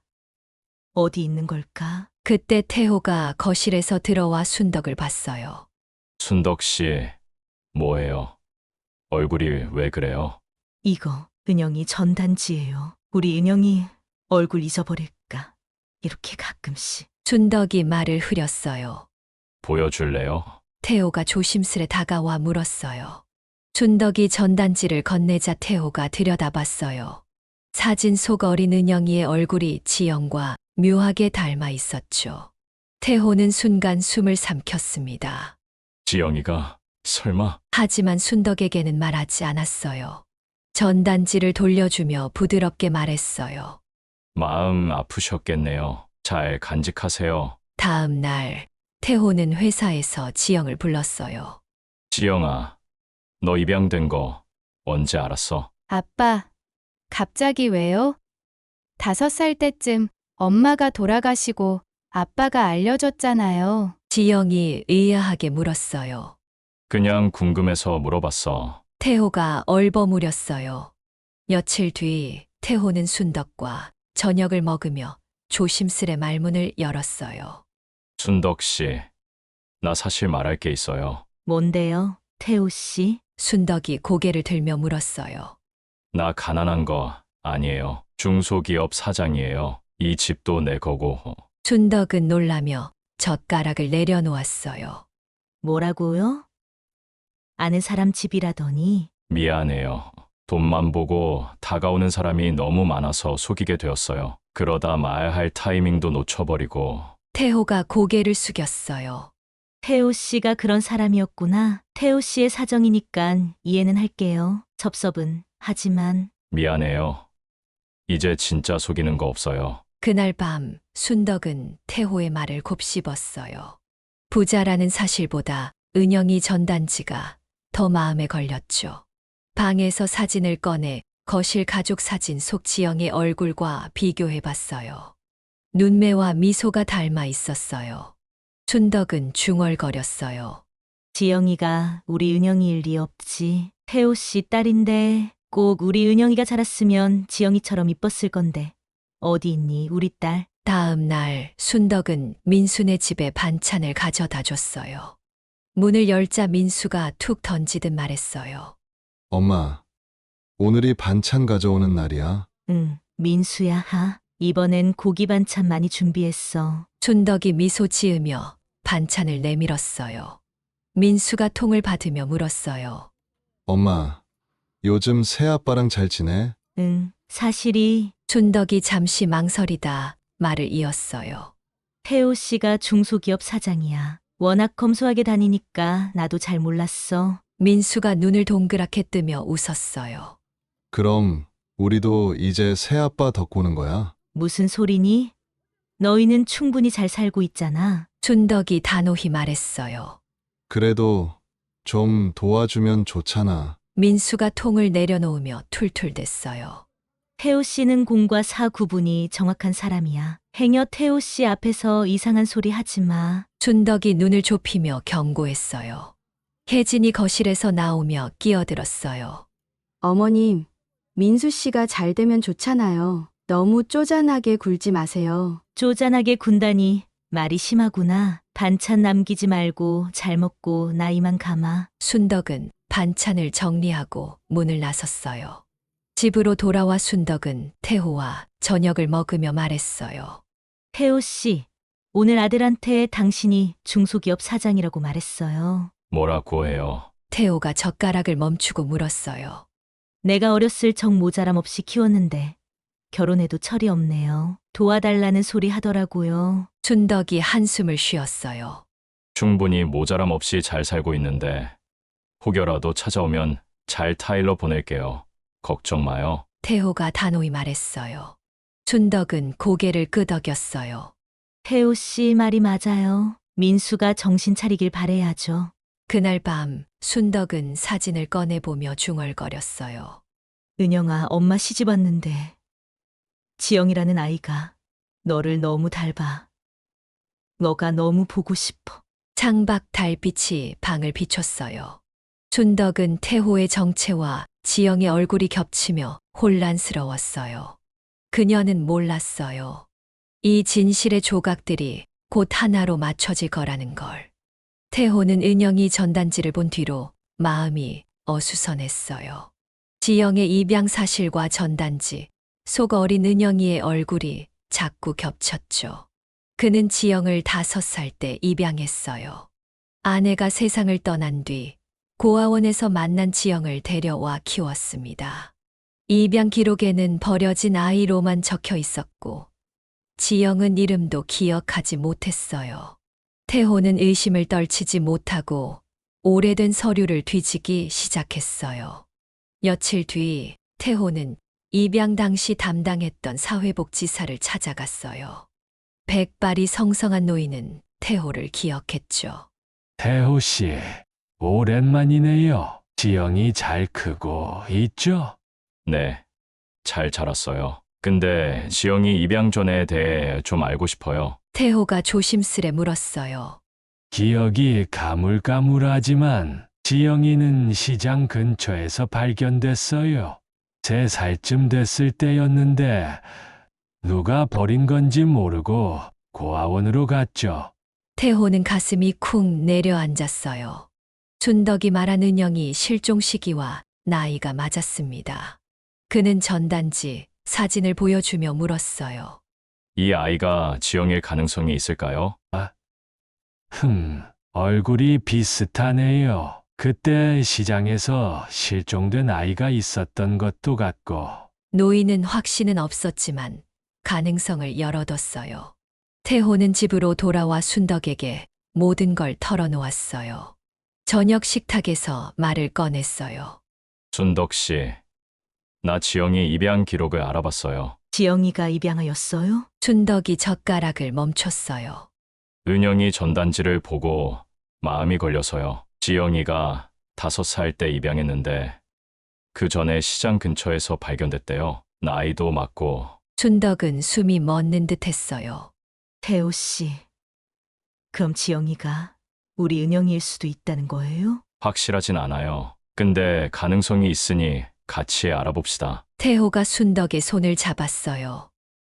어디 있는 걸까? 그때 태호가 거실에서 들어와 순덕을 봤어요. 순덕 씨, 뭐예요? 얼굴이 왜 그래요? 이거 은영이 전단지예요. 우리 은영이 얼굴 잊어버릴까? 이렇게 가끔씩. 순덕이 말을 흐렸어요. 보여줄래요? 태호가 조심스레 다가와 물었어요. 순덕이 전단지를 건네자 태호가 들여다봤어요. 사진 속 어린 은영이의 얼굴이 지영과 묘하게 닮아 있었죠. 태호는 순간 숨을 삼켰습니다. 지영이가 설마? 하지만 순덕에게는 말하지 않았어요. 전단지를 돌려주며 부드럽게 말했어요. 마음 아프셨겠네요. 잘 간직하세요. 다음 날 태호는 회사에서 지영을 불렀어요. 지영아, 너 입양된 거 언제 알았어? 아빠, 갑자기 왜요? 5살 때쯤 엄마가 돌아가시고 아빠가 알려줬잖아요. 지영이 의아하게 물었어요. 그냥 궁금해서 물어봤어. 태호가 얼버무렸어요. 며칠 뒤 태호는 순덕과 저녁을 먹으며 조심스레 말문을 열었어요. 순덕 씨, 나 사실 말할 게 있어요. 뭔데요, 태우 씨? 순덕이 고개를 들며 물었어요. 나 가난한 거 아니에요. 중소기업 사장이에요. 이 집도 내 거고. 순덕은 놀라며 젓가락을 내려놓았어요. 뭐라고요? 아는 사람 집이라더니. 미안해요. 돈만 보고 다가오는 사람이 너무 많아서 속이게 되었어요. 그러다 말할 타이밍도 놓쳐버리고. 태호가 고개를 숙였어요. 태우 씨가 그런 사람이었구나. 태우 씨의 사정이니까 이해는 할게요. 섭섭은 하지만. 미안해요. 이제 진짜 속이는 거 없어요. 그날 밤 순덕은 태호의 말을 곱씹었어요. 부자라는 사실보다 은영이 전단지가 더 마음에 걸렸죠. 방에서 사진을 꺼내 거실 가족 사진 속 지영의 얼굴과 비교해 봤어요. 눈매와 미소가 닮아 있었어요. 춘덕은 중얼거렸어요. 지영이가 우리 은영이일 리 없지. 태호 씨 딸인데 꼭 우리 은영이가 자랐으면 지영이처럼 이뻤을 건데. 어디 있니, 우리 딸? 다음 날 순덕은 민수네 집에 반찬을 가져다 줬어요. 문을 열자 민수가 툭 던지듯 말했어요. 엄마, 오늘이 반찬 가져오는 날이야. 응, 민수야, 이번엔 고기 반찬 많이 준비했어. 순덕이 미소 지으며 반찬을 내밀었어요. 민수가 통을 받으며 물었어요. 엄마, 요즘 새아빠랑 잘 지내? 응, 사실이 순덕이 잠시 망설이다 말을 이었어요. 태호 씨가 중소기업 사장이야. 워낙 검소하게 다니니까 나도 잘 몰랐어. 민수가 눈을 동그랗게 뜨며 웃었어요. 그럼 우리도 이제 새아빠 덕보는 거야? 무슨 소리니? 너희는 충분히 잘 살고 있잖아. 순덕이 단호히 말했어요. 그래도 좀 도와주면 좋잖아. 민수가 통을 내려놓으며 툴툴댔어요. 태호 씨는 공과 사 구분이 정확한 사람이야. 행여 태호 씨 앞에서 이상한 소리 하지 마. 순덕이 눈을 좁히며 경고했어요. 혜진이 거실에서 나오며 끼어들었어요. 어머님, 민수 씨가 잘 되면 좋잖아요. 너무 쪼잔하게 굴지 마세요. 쪼잔하게 군다니 말이 심하구나. 반찬 남기지 말고 잘 먹고 나이만 감아. 순덕은 반찬을 정리하고 문을 나섰어요. 집으로 돌아와 순덕은 태호와 저녁을 먹으며 말했어요. 태호 씨, 오늘 아들한테 당신이 중소기업 사장이라고 말했어요. 뭐라고 해요? 태호가 젓가락을 멈추고 물었어요. 내가 어렸을 적 모자람 없이 키웠는데 결혼해도 철이 없네요. 도와달라는 소리 하더라고요. 순덕이 한숨을 쉬었어요. 충분히 모자람 없이 잘 살고 있는데 혹여라도 찾아오면 잘 타일러 보낼게요. 걱정 마요. 태호가 단호히 말했어요. 순덕은 고개를 끄덕였어요. 태호 씨 말이 맞아요. 민수가 정신 차리길 바래야죠. 그날 밤 순덕은 사진을 꺼내보며 중얼거렸어요. 은영아, 엄마 시집 왔는데 지영이라는 아이가 너를 너무 닮아. 너가 너무 보고 싶어. 창밖 달빛이 방을 비췄어요. 순덕은 태호의 정체와 지영의 얼굴이 겹치며 혼란스러웠어요. 그녀는 몰랐어요. 이 진실의 조각들이 곧 하나로 맞춰질 거라는 걸. 태호는 은영이 전단지를 본 뒤로 마음이 어수선했어요. 지영의 입양 사실과 전단지, 속 어린 은영이의 얼굴이 자꾸 겹쳤죠. 그는 지영을 5살 때 입양했어요. 아내가 세상을 떠난 뒤 고아원에서 만난 지영을 데려와 키웠습니다. 입양 기록에는 버려진 아이로만 적혀 있었고 지영은 이름도 기억하지 못했어요. 태호는 의심을 떨치지 못하고 오래된 서류를 뒤지기 시작했어요. 며칠 뒤 태호는 입양 당시 담당했던 사회복지사를 찾아갔어요. 백발이 성성한 노인은 태호를 기억했죠. 태호 씨, 오랜만이네요. 지영이 잘 크고 있죠? 네, 잘 자랐어요. 근데 지영이 입양 전에 대해 좀 알고 싶어요. 태호가 조심스레 물었어요. 기억이 가물가물하지만 지영이는 시장 근처에서 발견됐어요. 3살쯤 됐을 때였는데 누가 버린 건지 모르고 고아원으로 갔죠. 태호는 가슴이 쿵 내려앉았어요. 순덕이 말한 은영이 실종 시기와 나이가 맞았습니다. 그는 전단지, 사진을 보여주며 물었어요. 이 아이가 지영일 가능성이 있을까요? 얼굴이 비슷하네요. 그때 시장에서 실종된 아이가 있었던 것도 같고. 노인은 확신은 없었지만 가능성을 열어뒀어요. 태호는 집으로 돌아와 순덕에게 모든 걸 털어놓았어요. 저녁 식탁에서 말을 꺼냈어요. 순덕 씨, 나 지영이 입양 기록을 알아봤어요. 지영이가 입양하였어요? 순덕이 젓가락을 멈췄어요. 은영이 전단지를 보고 마음이 걸려서요. 지영이가 5살 때 입양했는데 그 전에 시장 근처에서 발견됐대요. 나이도 맞고. 순덕은 숨이 멎는 듯 했어요. 태호 씨. 그럼 지영이가 우리 은영이일 수도 있다는 거예요? 확실하진 않아요. 근데 가능성이 있으니 같이 알아봅시다. 태호가 순덕의 손을 잡았어요.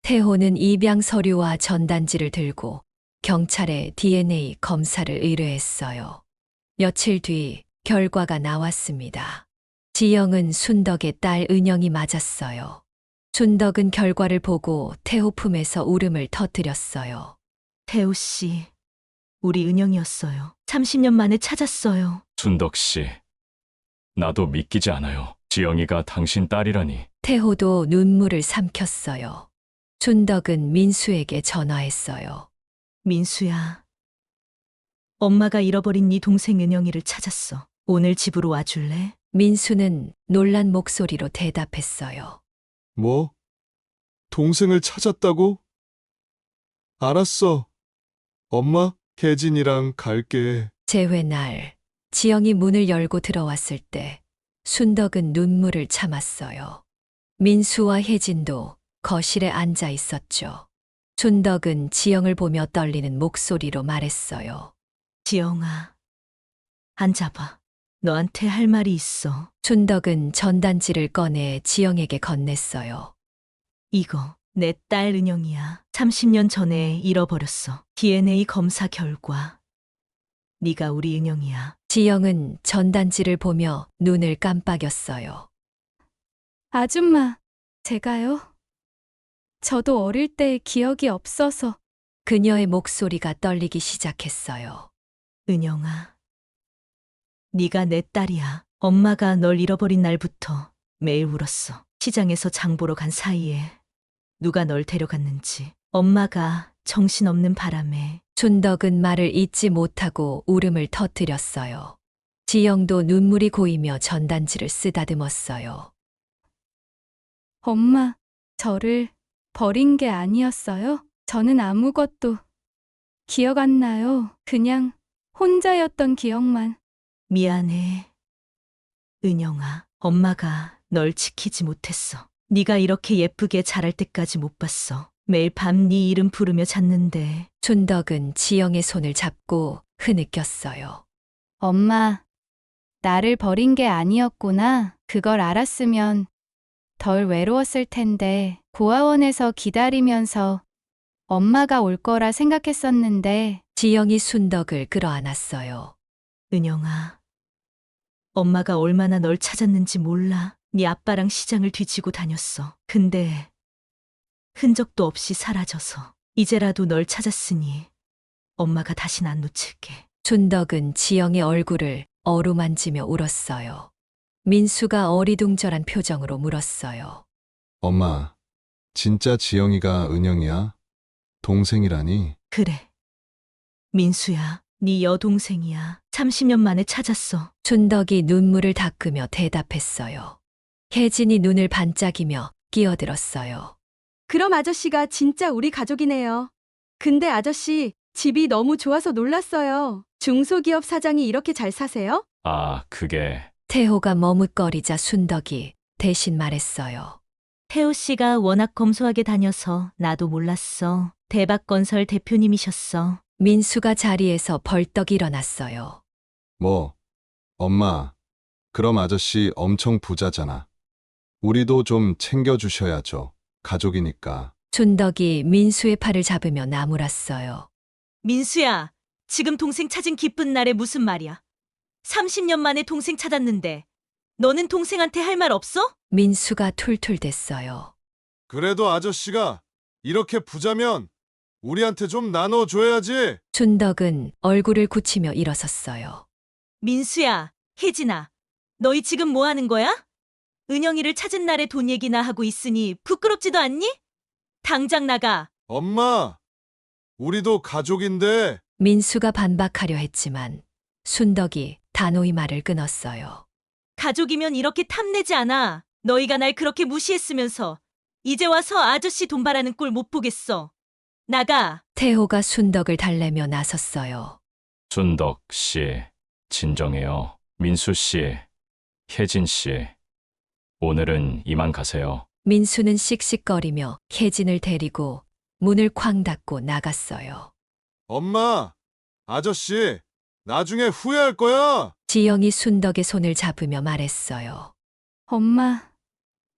태호는 입양 서류와 전단지를 들고 경찰에 DNA 검사를 의뢰했어요. 며칠 뒤 결과가 나왔습니다. 지영은 순덕의 딸 은영이 맞았어요. 순덕은 결과를 보고 태호 품에서 울음을 터뜨렸어요. 태호 씨. 우리 은영이었어요. 30년 만에 찾았어요. 순덕 씨. 나도 믿기지 않아요. 지영이가 당신 딸이라니. 태호도 눈물을 삼켰어요. 순덕은 민수에게 전화했어요. 민수야. 엄마가 잃어버린 네 동생 은영이를 찾았어. 오늘 집으로 와줄래? 민수는 놀란 목소리로 대답했어요. 뭐? 동생을 찾았다고? 알았어. 엄마, 혜진이랑 갈게. 재회날, 지영이 문을 열고 들어왔을 때 순덕은 눈물을 참았어요. 민수와 혜진도 거실에 앉아 있었죠. 순덕은 지영을 보며 떨리는 목소리로 말했어요. 지영아. 앉아봐. 너한테 할 말이 있어. 순덕은 전단지를 꺼내 지영에게 건넸어요. 이거 내 딸 은영이야. 30년 전에 잃어버렸어. DNA 검사 결과. 네가 우리 은영이야. 지영은 전단지를 보며 눈을 깜빡였어요. 아줌마, 제가요? 저도 어릴 때 기억이 없어서. 그녀의 목소리가 떨리기 시작했어요. 은영아. 네가 내 딸이야. 엄마가 널 잃어버린 날부터 매일 울었어. 시장에서 장 보러 간 사이에 누가 널 데려갔는지. 엄마가 정신없는 바람에. 순덕은 말을 잇지 못하고 울음을 터뜨렸어요. 지영도 눈물이 고이며 전단지를 쓰다듬었어요. 엄마, 저를 버린 게 아니었어요? 저는 아무것도 기억 안 나요. 그냥 혼자였던 기억만. 미안해. 은영아, 엄마가 널 지키지 못했어. 네가 이렇게 예쁘게 자랄 때까지 못 봤어. 매일 밤 네 이름 부르며 잤는데. 순덕은 지영의 손을 잡고 흐느꼈어요. 엄마, 나를 버린 게 아니었구나. 그걸 알았으면 덜 외로웠을 텐데 고아원에서 기다리면서 엄마가 올 거라 생각했었는데. 지영이 순덕을 끌어안았어요. 은영아, 엄마가 얼마나 널 찾았는지 몰라. 네 아빠랑 시장을 뒤지고 다녔어. 근데 흔적도 없이 사라져서. 이제라도 널 찾았으니 엄마가 다신 안 놓칠게. 순덕은 지영의 얼굴을 어루만지며 울었어요. 민수가 어리둥절한 표정으로 물었어요. 엄마, 진짜 지영이가 은영이야? 동생이라니? 그래. 민수야, 네 여동생이야. 30년 만에 찾았어. 순덕이 눈물을 닦으며 대답했어요. 혜진이 눈을 반짝이며 끼어들었어요. 그럼 아저씨가 진짜 우리 가족이네요. 근데 아저씨, 집이 너무 좋아서 놀랐어요. 중소기업 사장이 이렇게 잘 사세요? 아, 그게. 태호가 머뭇거리자 순덕이 대신 말했어요. 태호 씨가 워낙 검소하게 다녀서 나도 몰랐어. 대박건설 대표님이셨어. 민수가 자리에서 벌떡 일어났어요. 뭐, 엄마, 그럼 아저씨 엄청 부자잖아. 우리도 좀 챙겨주셔야죠. 가족이니까. 순덕이 민수의 팔을 잡으며 나무랐어요. 민수야, 지금 동생 찾은 기쁜 날에 무슨 말이야? 30년 만에 동생 찾았는데 너는 동생한테 할 말 없어? 민수가 툴툴댔어요. 그래도 아저씨가 이렇게 부자면 우리한테 좀 나눠줘야지. 순덕은 얼굴을 굳히며 일어섰어요. 민수야, 혜진아, 너희 지금 뭐 하는 거야? 은영이를 찾은 날에 돈 얘기나 하고 있으니 부끄럽지도 않니? 당장 나가. 엄마, 우리도 가족인데. 민수가 반박하려 했지만 순덕이 단호히 말을 끊었어요. 가족이면 이렇게 탐내지 않아. 너희가 날 그렇게 무시했으면서 이제 와서 아저씨 돈 바라는 꼴 못 보겠어. 나가. 태호가 순덕을 달래며 나섰어요. 순덕 씨, 진정해요. 민수 씨, 혜진 씨, 오늘은 이만 가세요. 민수는 씩씩거리며 혜진을 데리고 문을 쾅 닫고 나갔어요. 엄마, 아저씨, 나중에 후회할 거야. 지영이 순덕의 손을 잡으며 말했어요. 엄마,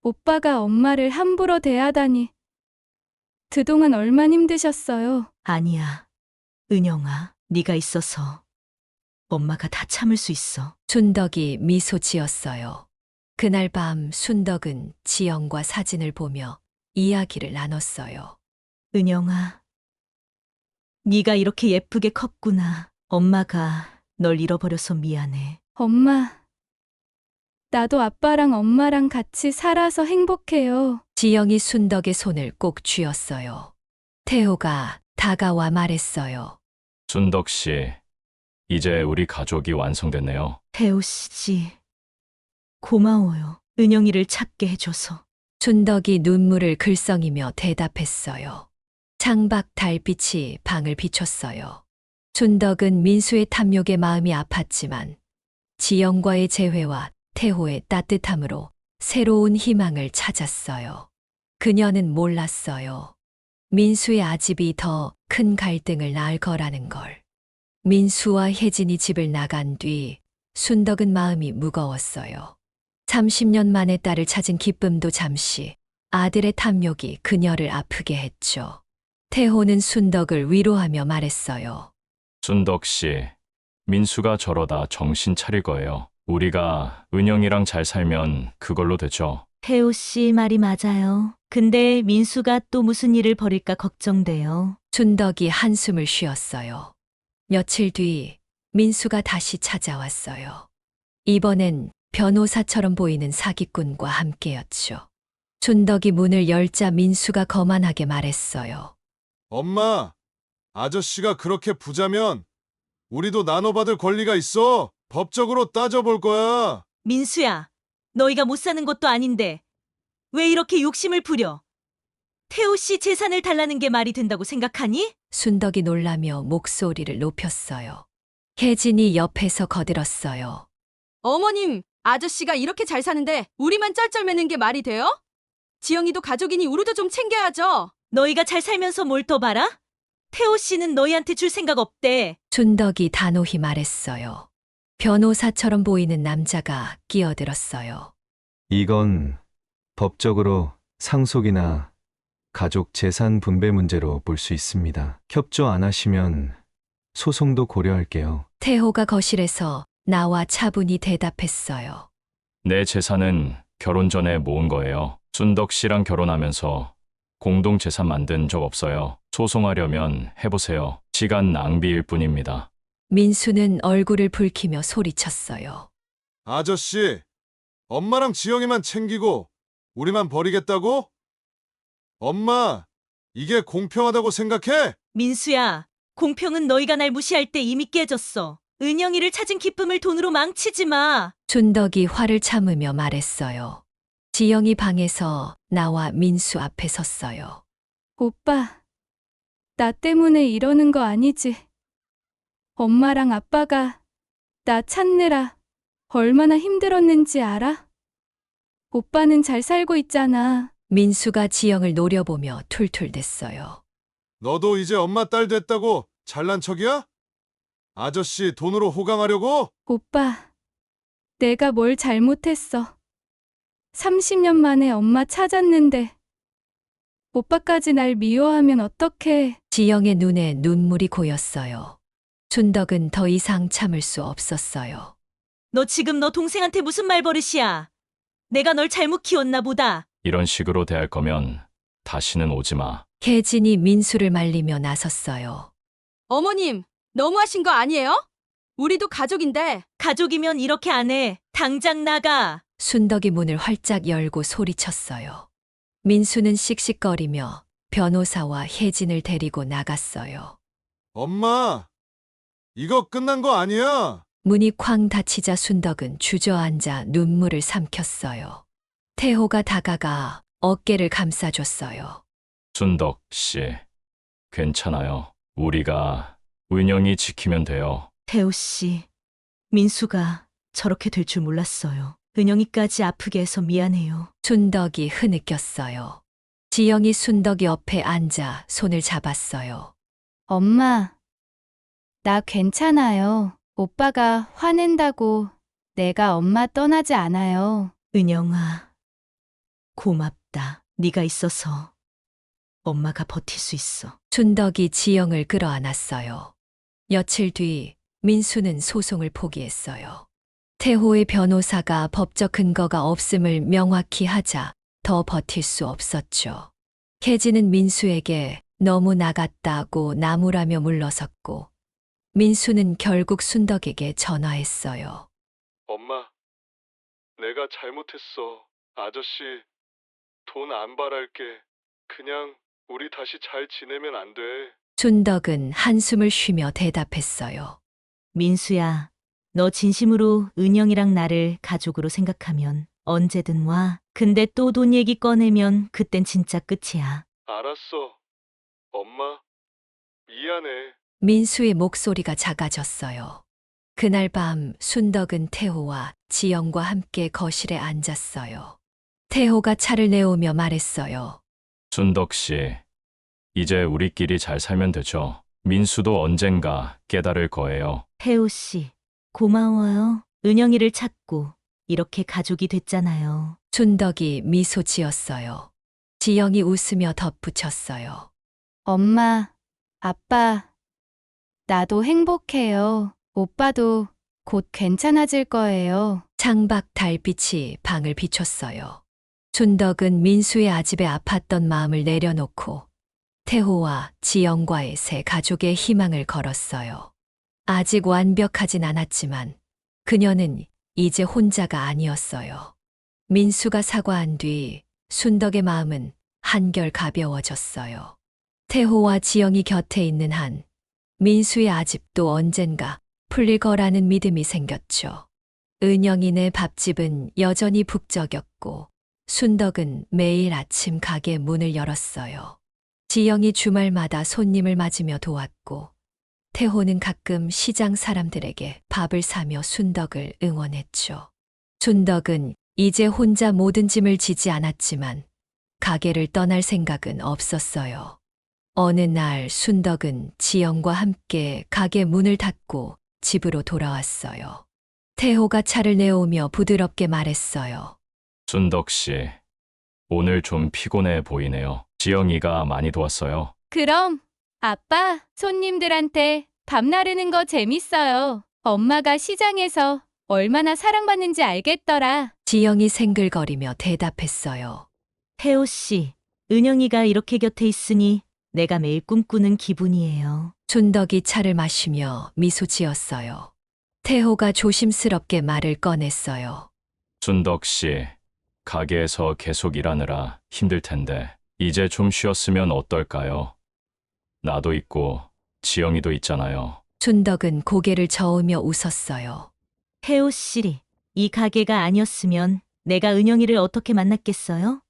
오빠가 엄마를 함부로 대하다니. 그동안 얼마나 힘드셨어요. 아니야. 은영아, 네가 있어서 엄마가 다 참을 수 있어. 순덕이 미소 지었어요. 그날 밤 순덕은 지영과 사진을 보며 이야기를 나눴어요. 은영아, 네가 이렇게 예쁘게 컸구나. 엄마가 널 잃어버려서 미안해. 엄마, 나도 아빠랑 엄마랑 같이 살아서 행복해요. 지영이 순덕의 손을 꼭 쥐었어요. 태호가 다가와 말했어요. 순덕 씨, 이제 우리 가족이 완성됐네요. 태호 씨, 고마워요. 은영이를 찾게 해줘서. 순덕이 눈물을 글썽이며 대답했어요. 창밖 달빛이 방을 비췄어요. 순덕은 민수의 탐욕에 마음이 아팠지만 지영과의 재회와 태호의 따뜻함으로 새로운 희망을 찾았어요. 그녀는 몰랐어요. 민수의 아집이 더 큰 갈등을 낳을 거라는 걸. 민수와 혜진이 집을 나간 뒤 순덕은 마음이 무거웠어요. 30년 만에 딸을 찾은 기쁨도 잠시, 아들의 탐욕이 그녀를 아프게 했죠. 태호는 순덕을 위로하며 말했어요. 순덕 씨, 민수가 저러다 정신 차릴 거예요. 우리가 은영이랑 잘 살면 그걸로 되죠. 태호 씨 말이 맞아요. 근데 민수가 또 무슨 일을 벌일까 걱정돼요. 순덕이 한숨을 쉬었어요. 며칠 뒤 민수가 다시 찾아왔어요. 이번엔 변호사처럼 보이는 사기꾼과 함께였죠. 순덕이 문을 열자 민수가 거만하게 말했어요. 엄마, 아저씨가 그렇게 부자면 우리도 나눠받을 권리가 있어. 법적으로 따져볼 거야. 민수야, 너희가 못 사는 것도 아닌데 왜 이렇게 욕심을 부려? 태호 씨 재산을 달라는 게 말이 된다고 생각하니? 순덕이 놀라며 목소리를 높였어요. 혜진이 옆에서 거들었어요. 어머님, 아저씨가 이렇게 잘 사는데 우리만 쩔쩔매는 게 말이 돼요? 지영이도 가족이니 우리도 좀 챙겨야죠. 너희가 잘 살면서 뭘 더 바라? 태호 씨는 너희한테 줄 생각 없대. 순덕이 단호히 말했어요. 변호사처럼 보이는 남자가 끼어들었어요. 이건 법적으로 상속이나 가족 재산 분배 문제로 볼 수 있습니다. 협조 안 하시면 소송도 고려할게요. 태호가 거실에서 나와 차분히 대답했어요. 내 재산은 결혼 전에 모은 거예요. 순덕 씨랑 결혼하면서 공동 재산 만든 적 없어요. 소송하려면 해보세요. 시간 낭비일 뿐입니다. 민수는 얼굴을 붉히며 소리쳤어요. 아저씨, 엄마랑 지영이만 챙기고 우리만 버리겠다고? 엄마, 이게 공평하다고 생각해? 민수야, 공평은 너희가 날 무시할 때 이미 깨졌어. 은영이를 찾은 기쁨을 돈으로 망치지 마. 순덕이 화를 참으며 말했어요. 지영이 방에서 나와 민수 앞에 섰어요. 오빠, 나 때문에 이러는 거 아니지? 엄마랑 아빠가 나 찾느라 얼마나 힘들었는지 알아? 오빠는 잘 살고 있잖아. 민수가 지영을 노려보며 툴툴댔어요. 너도 이제 엄마 딸 됐다고 잘난 척이야? 아저씨 돈으로 호강하려고? 오빠, 내가 뭘 잘못했어. 30년 만에 엄마 찾았는데 오빠까지 날 미워하면 어떡해. 지영의 눈에 눈물이 고였어요. 순덕은 더 이상 참을 수 없었어요. 너 지금 너 동생한테 무슨 말버릇이야? 내가 널 잘못 키웠나 보다. 이런 식으로 대할 거면 다시는 오지 마. 혜진이 민수를 말리며 나섰어요. 어머님, 너무하신 거 아니에요? 우리도 가족인데. 가족이면 이렇게 안 해. 당장 나가. 순덕이 문을 활짝 열고 소리쳤어요. 민수는 씩씩거리며 변호사와 혜진을 데리고 나갔어요. 엄마, 이거 끝난 거 아니야? 문이 쾅 닫히자 순덕은 주저앉아 눈물을 삼켰어요. 태호가 다가가 어깨를 감싸줬어요. 순덕 씨, 괜찮아요. 우리가 은영이 지키면 돼요. 태호 씨, 민수가 저렇게 될 줄 몰랐어요. 은영이까지 아프게 해서 미안해요. 순덕이 흐느꼈어요. 지영이 순덕이 옆에 앉아 손을 잡았어요. 엄마, 나 괜찮아요. 오빠가 화낸다고 내가 엄마 떠나지 않아요. 은영아, 고맙다. 네가 있어서 엄마가 버틸 수 있어. 순덕이 지영을 끌어안았어요. 며칠 뒤 민수는 소송을 포기했어요. 태호의 변호사가 법적 근거가 없음을 명확히 하자 더 버틸 수 없었죠. 혜진은 민수에게 너무 나갔다고 나무라며 물러섰고 민수는 결국 순덕에게 전화했어요. 엄마, 내가 잘못했어. 아저씨, 돈 안 바랄게. 그냥 우리 다시 잘 지내면 안 돼. 순덕은 한숨을 쉬며 대답했어요. 민수야, 너 진심으로 은영이랑 나를 가족으로 생각하면 언제든 와. 근데 또 돈 얘기 꺼내면 그땐 진짜 끝이야. 알았어. 엄마, 미안해. 민수의 목소리가 작아졌어요. 그날 밤 순덕은 태호와 지영과 함께 거실에 앉았어요. 태호가 차를 내오며 말했어요. 순덕 씨, 이제 우리끼리 잘 살면 되죠. 민수도 언젠가 깨달을 거예요. 태호 씨, 고마워요. 은영이를 찾고 이렇게 가족이 됐잖아요. 순덕이 미소 지었어요. 지영이 웃으며 덧붙였어요. 엄마, 아빠, 나도 행복해요. 오빠도 곧 괜찮아질 거예요. 창밖 달빛이 방을 비췄어요. 순덕은 민수의 아집에 아팠던 마음을 내려놓고 태호와 지영과의 새 가족의 희망을 걸었어요. 아직 완벽하진 않았지만 그녀는 이제 혼자가 아니었어요. 민수가 사과한 뒤 순덕의 마음은 한결 가벼워졌어요. 태호와 지영이 곁에 있는 한 민수의 아집도 언젠가 풀릴 거라는 믿음이 생겼죠. 은영이네 밥집은 여전히 북적였고 순덕은 매일 아침 가게 문을 열었어요. 지영이 주말마다 손님을 맞으며 도왔고 태호는 가끔 시장 사람들에게 밥을 사며 순덕을 응원했죠. 순덕은 이제 혼자 모든 짐을 지지 않았지만 가게를 떠날 생각은 없었어요. 어느 날 순덕은 지영과 함께 가게 문을 닫고 집으로 돌아왔어요. 태호가 차를 내오며 부드럽게 말했어요. 순덕 씨, 오늘 좀 피곤해 보이네요. 지영이가 많이 도왔어요. 그럼 아빠, 손님들한테 밥 나르는 거 재밌어요. 엄마가 시장에서 얼마나 사랑받는지 알겠더라. 지영이 생글거리며 대답했어요. 태호 씨, 은영이가 이렇게 곁에 있으니 내가 매일 꿈꾸는 기분이에요. 순덕이 차를 마시며 미소 지었어요. 태호가 조심스럽게 말을 꺼냈어요. 순덕 씨, 가게에서 계속 일하느라 힘들 텐데 이제 좀 쉬었으면 어떨까요? 나도 있고 지영이도 있잖아요. 순덕은 고개를 저으며 웃었어요. 태호 씨, 이 가게가 아니었으면 내가 은영이를 어떻게 만났겠어요?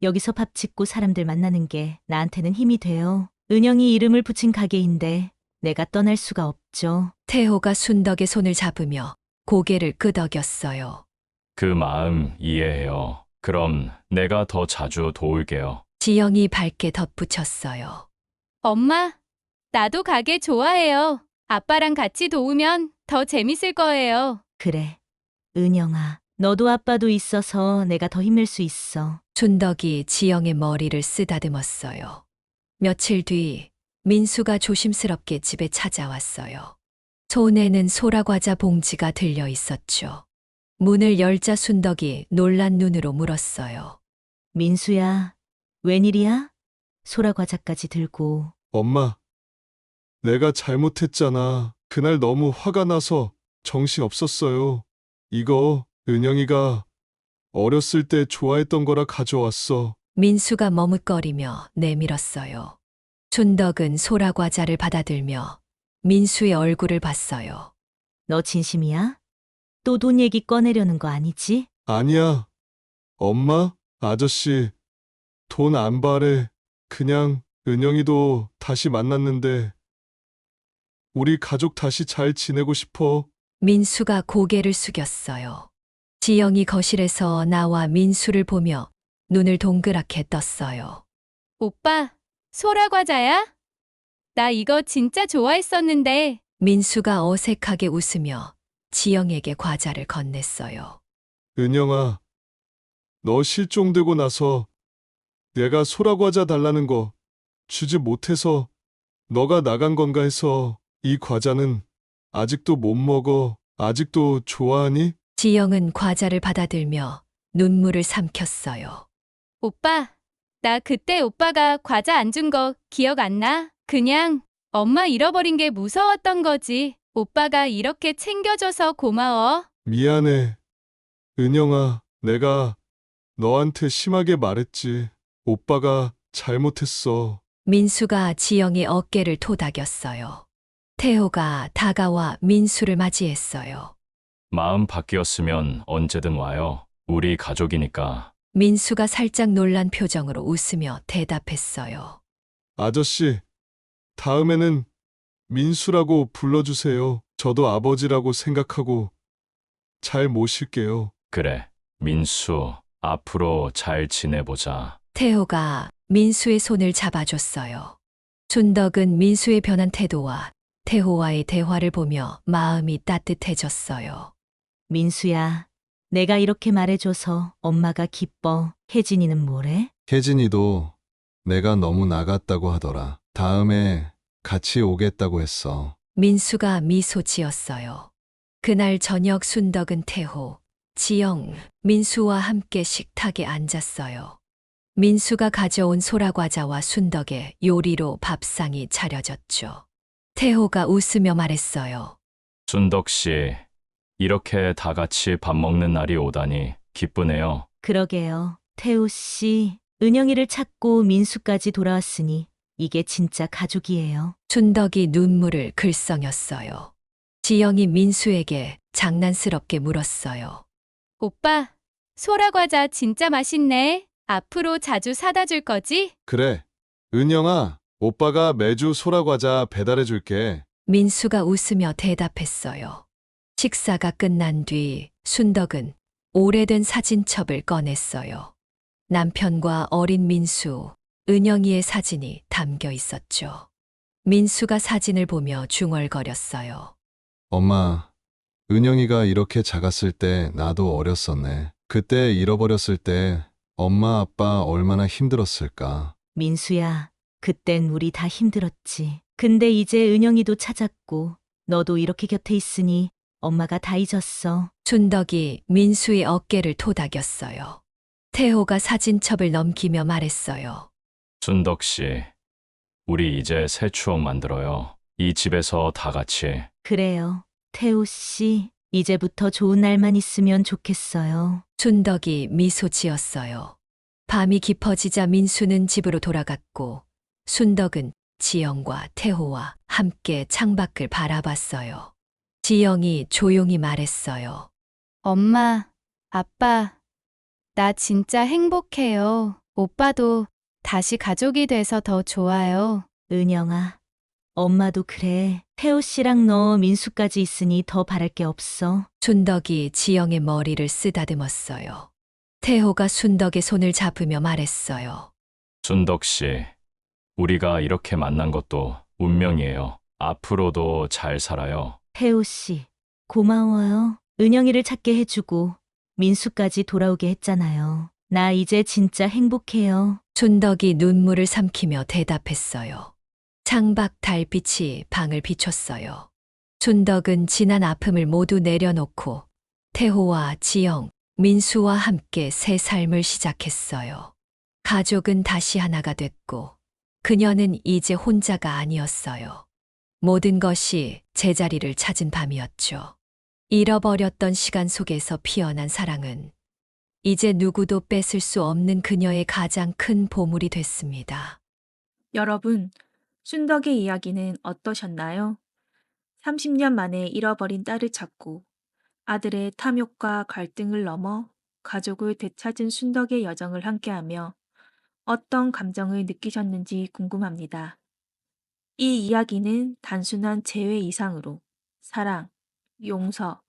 여기서 밥 짓고 사람들 만나는 게 나한테는 힘이 돼요. 은영이 이름을 붙인 가게인데 내가 떠날 수가 없죠. 태호가 순덕의 손을 잡으며 고개를 끄덕였어요. 그 마음 이해해요. 그럼 내가 더 자주 도울게요. 지영이 밝게 덧붙였어요. 엄마, 나도 가게 좋아해요. 아빠랑 같이 도우면 더 재밌을 거예요. 그래, 은영아, 너도 아빠도 있어서 내가 더 힘낼 수 있어. 순덕이 지영의 머리를 쓰다듬었어요. 며칠 뒤 민수가 조심스럽게 집에 찾아왔어요. 손에는 소라과자 봉지가 들려 있었죠. 문을 열자 순덕이 놀란 눈으로 물었어요. 민수야, 웬일이야? 소라과자까지 들고. 엄마, 내가 잘못했잖아. 그날 너무 화가 나서 정신 없었어요. 이거 은영이가 어렸을 때 좋아했던 거라 가져왔어. 민수가 머뭇거리며 내밀었어요. 순덕은 소라과자를 받아들며 민수의 얼굴을 봤어요. 너 진심이야? 또 돈 얘기 꺼내려는 거 아니지? 아니야. 엄마, 아저씨, 돈 안 바래. 그냥 은영이도 다시 만났는데 우리 가족 다시 잘 지내고 싶어. 민수가 고개를 숙였어요. 지영이 거실에서 나와 민수를 보며 눈을 동그랗게 떴어요. 오빠, 소라 과자야? 나 이거 진짜 좋아했었는데. 민수가 어색하게 웃으며 지영에게 과자를 건넸어요. 은영아, 너 실종되고 나서 내가 소라과자 달라는 거 주지 못해서 너가 나간 건가 해서 이 과자는 아직도 못 먹어. 아직도 좋아하니? 지영은 과자를 받아들며 눈물을 삼켰어요. 오빠, 나 그때 오빠가 과자 안 준 거 기억 안 나? 그냥 엄마 잃어버린 게 무서웠던 거지. 오빠가 이렇게 챙겨줘서 고마워. 미안해. 은영아, 내가 너한테 심하게 말했지. 오빠가 잘못했어. 민수가 지영의 어깨를 토닥였어요. 태호가 다가와 민수를 맞이했어요. 마음 바뀌었으면 언제든 와요. 우리 가족이니까. 민수가 살짝 놀란 표정으로 웃으며 대답했어요. 아저씨, 다음에는 민수라고 불러주세요. 저도 아버지라고 생각하고 잘 모실게요. 그래, 민수, 앞으로 잘 지내보자. 태호가 민수의 손을 잡아줬어요. 순덕은 민수의 변한 태도와 태호와의 대화를 보며 마음이 따뜻해졌어요. 민수야, 내가 이렇게 말해줘서 엄마가 기뻐. 혜진이는 뭐래? 혜진이도 내가 너무 나갔다고 하더라. 다음에 같이 오겠다고 했어. 민수가 미소 지었어요. 그날 저녁 순덕은 태호, 지영, 민수와 함께 식탁에 앉았어요. 민수가 가져온 소라과자와 순덕의 요리로 밥상이 차려졌죠. 태호가 웃으며 말했어요. 순덕 씨, 이렇게 다 같이 밥 먹는 날이 오다니 기쁘네요. 그러게요. 태우 씨, 은영이를 찾고 민수까지 돌아왔으니 이게 진짜 가족이에요. 순덕이 눈물을 글썽였어요. 지영이 민수에게 장난스럽게 물었어요. 오빠, 소라 과자 진짜 맛있네. 앞으로 자주 사다 줄 거지? 그래. 은영아, 오빠가 매주 소라과자 배달해 줄게. 민수가 웃으며 대답했어요. 식사가 끝난 뒤 순덕은 오래된 사진첩을 꺼냈어요. 남편과 어린 민수, 은영이의 사진이 담겨 있었죠. 민수가 사진을 보며 중얼거렸어요. 엄마, 은영이가 이렇게 작았을 때 나도 어렸었네. 그때 잃어버렸을 때 엄마 아빠 얼마나 힘들었을까. 민수야, 그땐 우리 다 힘들었지. 근데 이제 은영이도 찾았고 너도 이렇게 곁에 있으니 엄마가 다 잊었어. 순덕이 민수의 어깨를 토닥였어요. 태호가 사진첩을 넘기며 말했어요. 순덕 씨, 우리 이제 새 추억 만들어요. 이 집에서 다 같이. 그래요. 태우 씨, 이제부터 좋은 날만 있으면 좋겠어요. 순덕이 미소 지었어요. 밤이 깊어지자 민수는 집으로 돌아갔고 순덕은 지영과 태호와 함께 창밖을 바라봤어요. 지영이 조용히 말했어요. 엄마, 아빠, 나 진짜 행복해요. 오빠도 다시 가족이 돼서 더 좋아요. 은영아, 엄마도 그래. 태우 씨랑 너 민수까지 있으니 더 바랄 게 없어. 순덕이 지영의 머리를 쓰다듬었어요. 태호가 순덕의 손을 잡으며 말했어요. 순덕 씨, 우리가 이렇게 만난 것도 운명이에요. 앞으로도 잘 살아요. 태우 씨, 고마워요. 은영이를 찾게 해주고 민수까지 돌아오게 했잖아요. 나 이제 진짜 행복해요. 순덕이 눈물을 삼키며 대답했어요. 창밖 달빛이 방을 비췄어요. 순덕은 지난 아픔을 모두 내려놓고 태호와 지영, 민수와 함께 새 삶을 시작했어요. 가족은 다시 하나가 됐고 그녀는 이제 혼자가 아니었어요. 모든 것이 제자리를 찾은 밤이었죠. 잃어버렸던 시간 속에서 피어난 사랑은 이제 누구도 뺏을 수 없는 그녀의 가장 큰 보물이 됐습니다. 여러분, 순덕의 이야기는 어떠셨나요? 30년 만에 잃어버린 딸을 찾고 아들의 탐욕과 갈등을 넘어 가족을 되찾은 순덕의 여정을 함께하며 어떤 감정을 느끼셨는지 궁금합니다. 이 이야기는 단순한 재회 이상으로 사랑, 용서,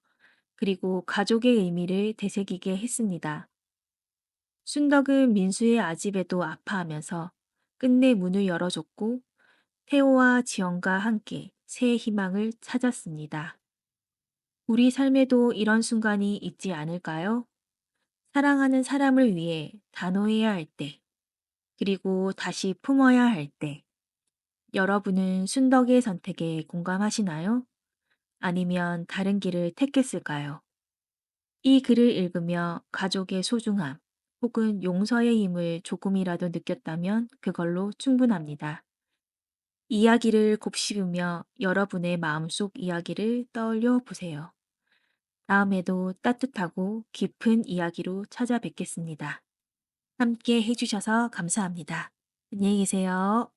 그리고 가족의 의미를 되새기게 했습니다. 순덕은 민수의 아집에도 아파하면서 끝내 문을 열어줬고 태호와 지영과 함께 새 희망을 찾았습니다. 우리 삶에도 이런 순간이 있지 않을까요? 사랑하는 사람을 위해 단호해야 할 때, 그리고 다시 품어야 할 때, 여러분은 순덕의 선택에 공감하시나요? 아니면 다른 길을 택했을까요? 이 글을 읽으며 가족의 소중함 혹은 용서의 힘을 조금이라도 느꼈다면 그걸로 충분합니다. 이야기를 곱씹으며 여러분의 마음속 이야기를 떠올려 보세요. 다음에도 따뜻하고 깊은 이야기로 찾아뵙겠습니다. 함께 해주셔서 감사합니다. 안녕히 계세요.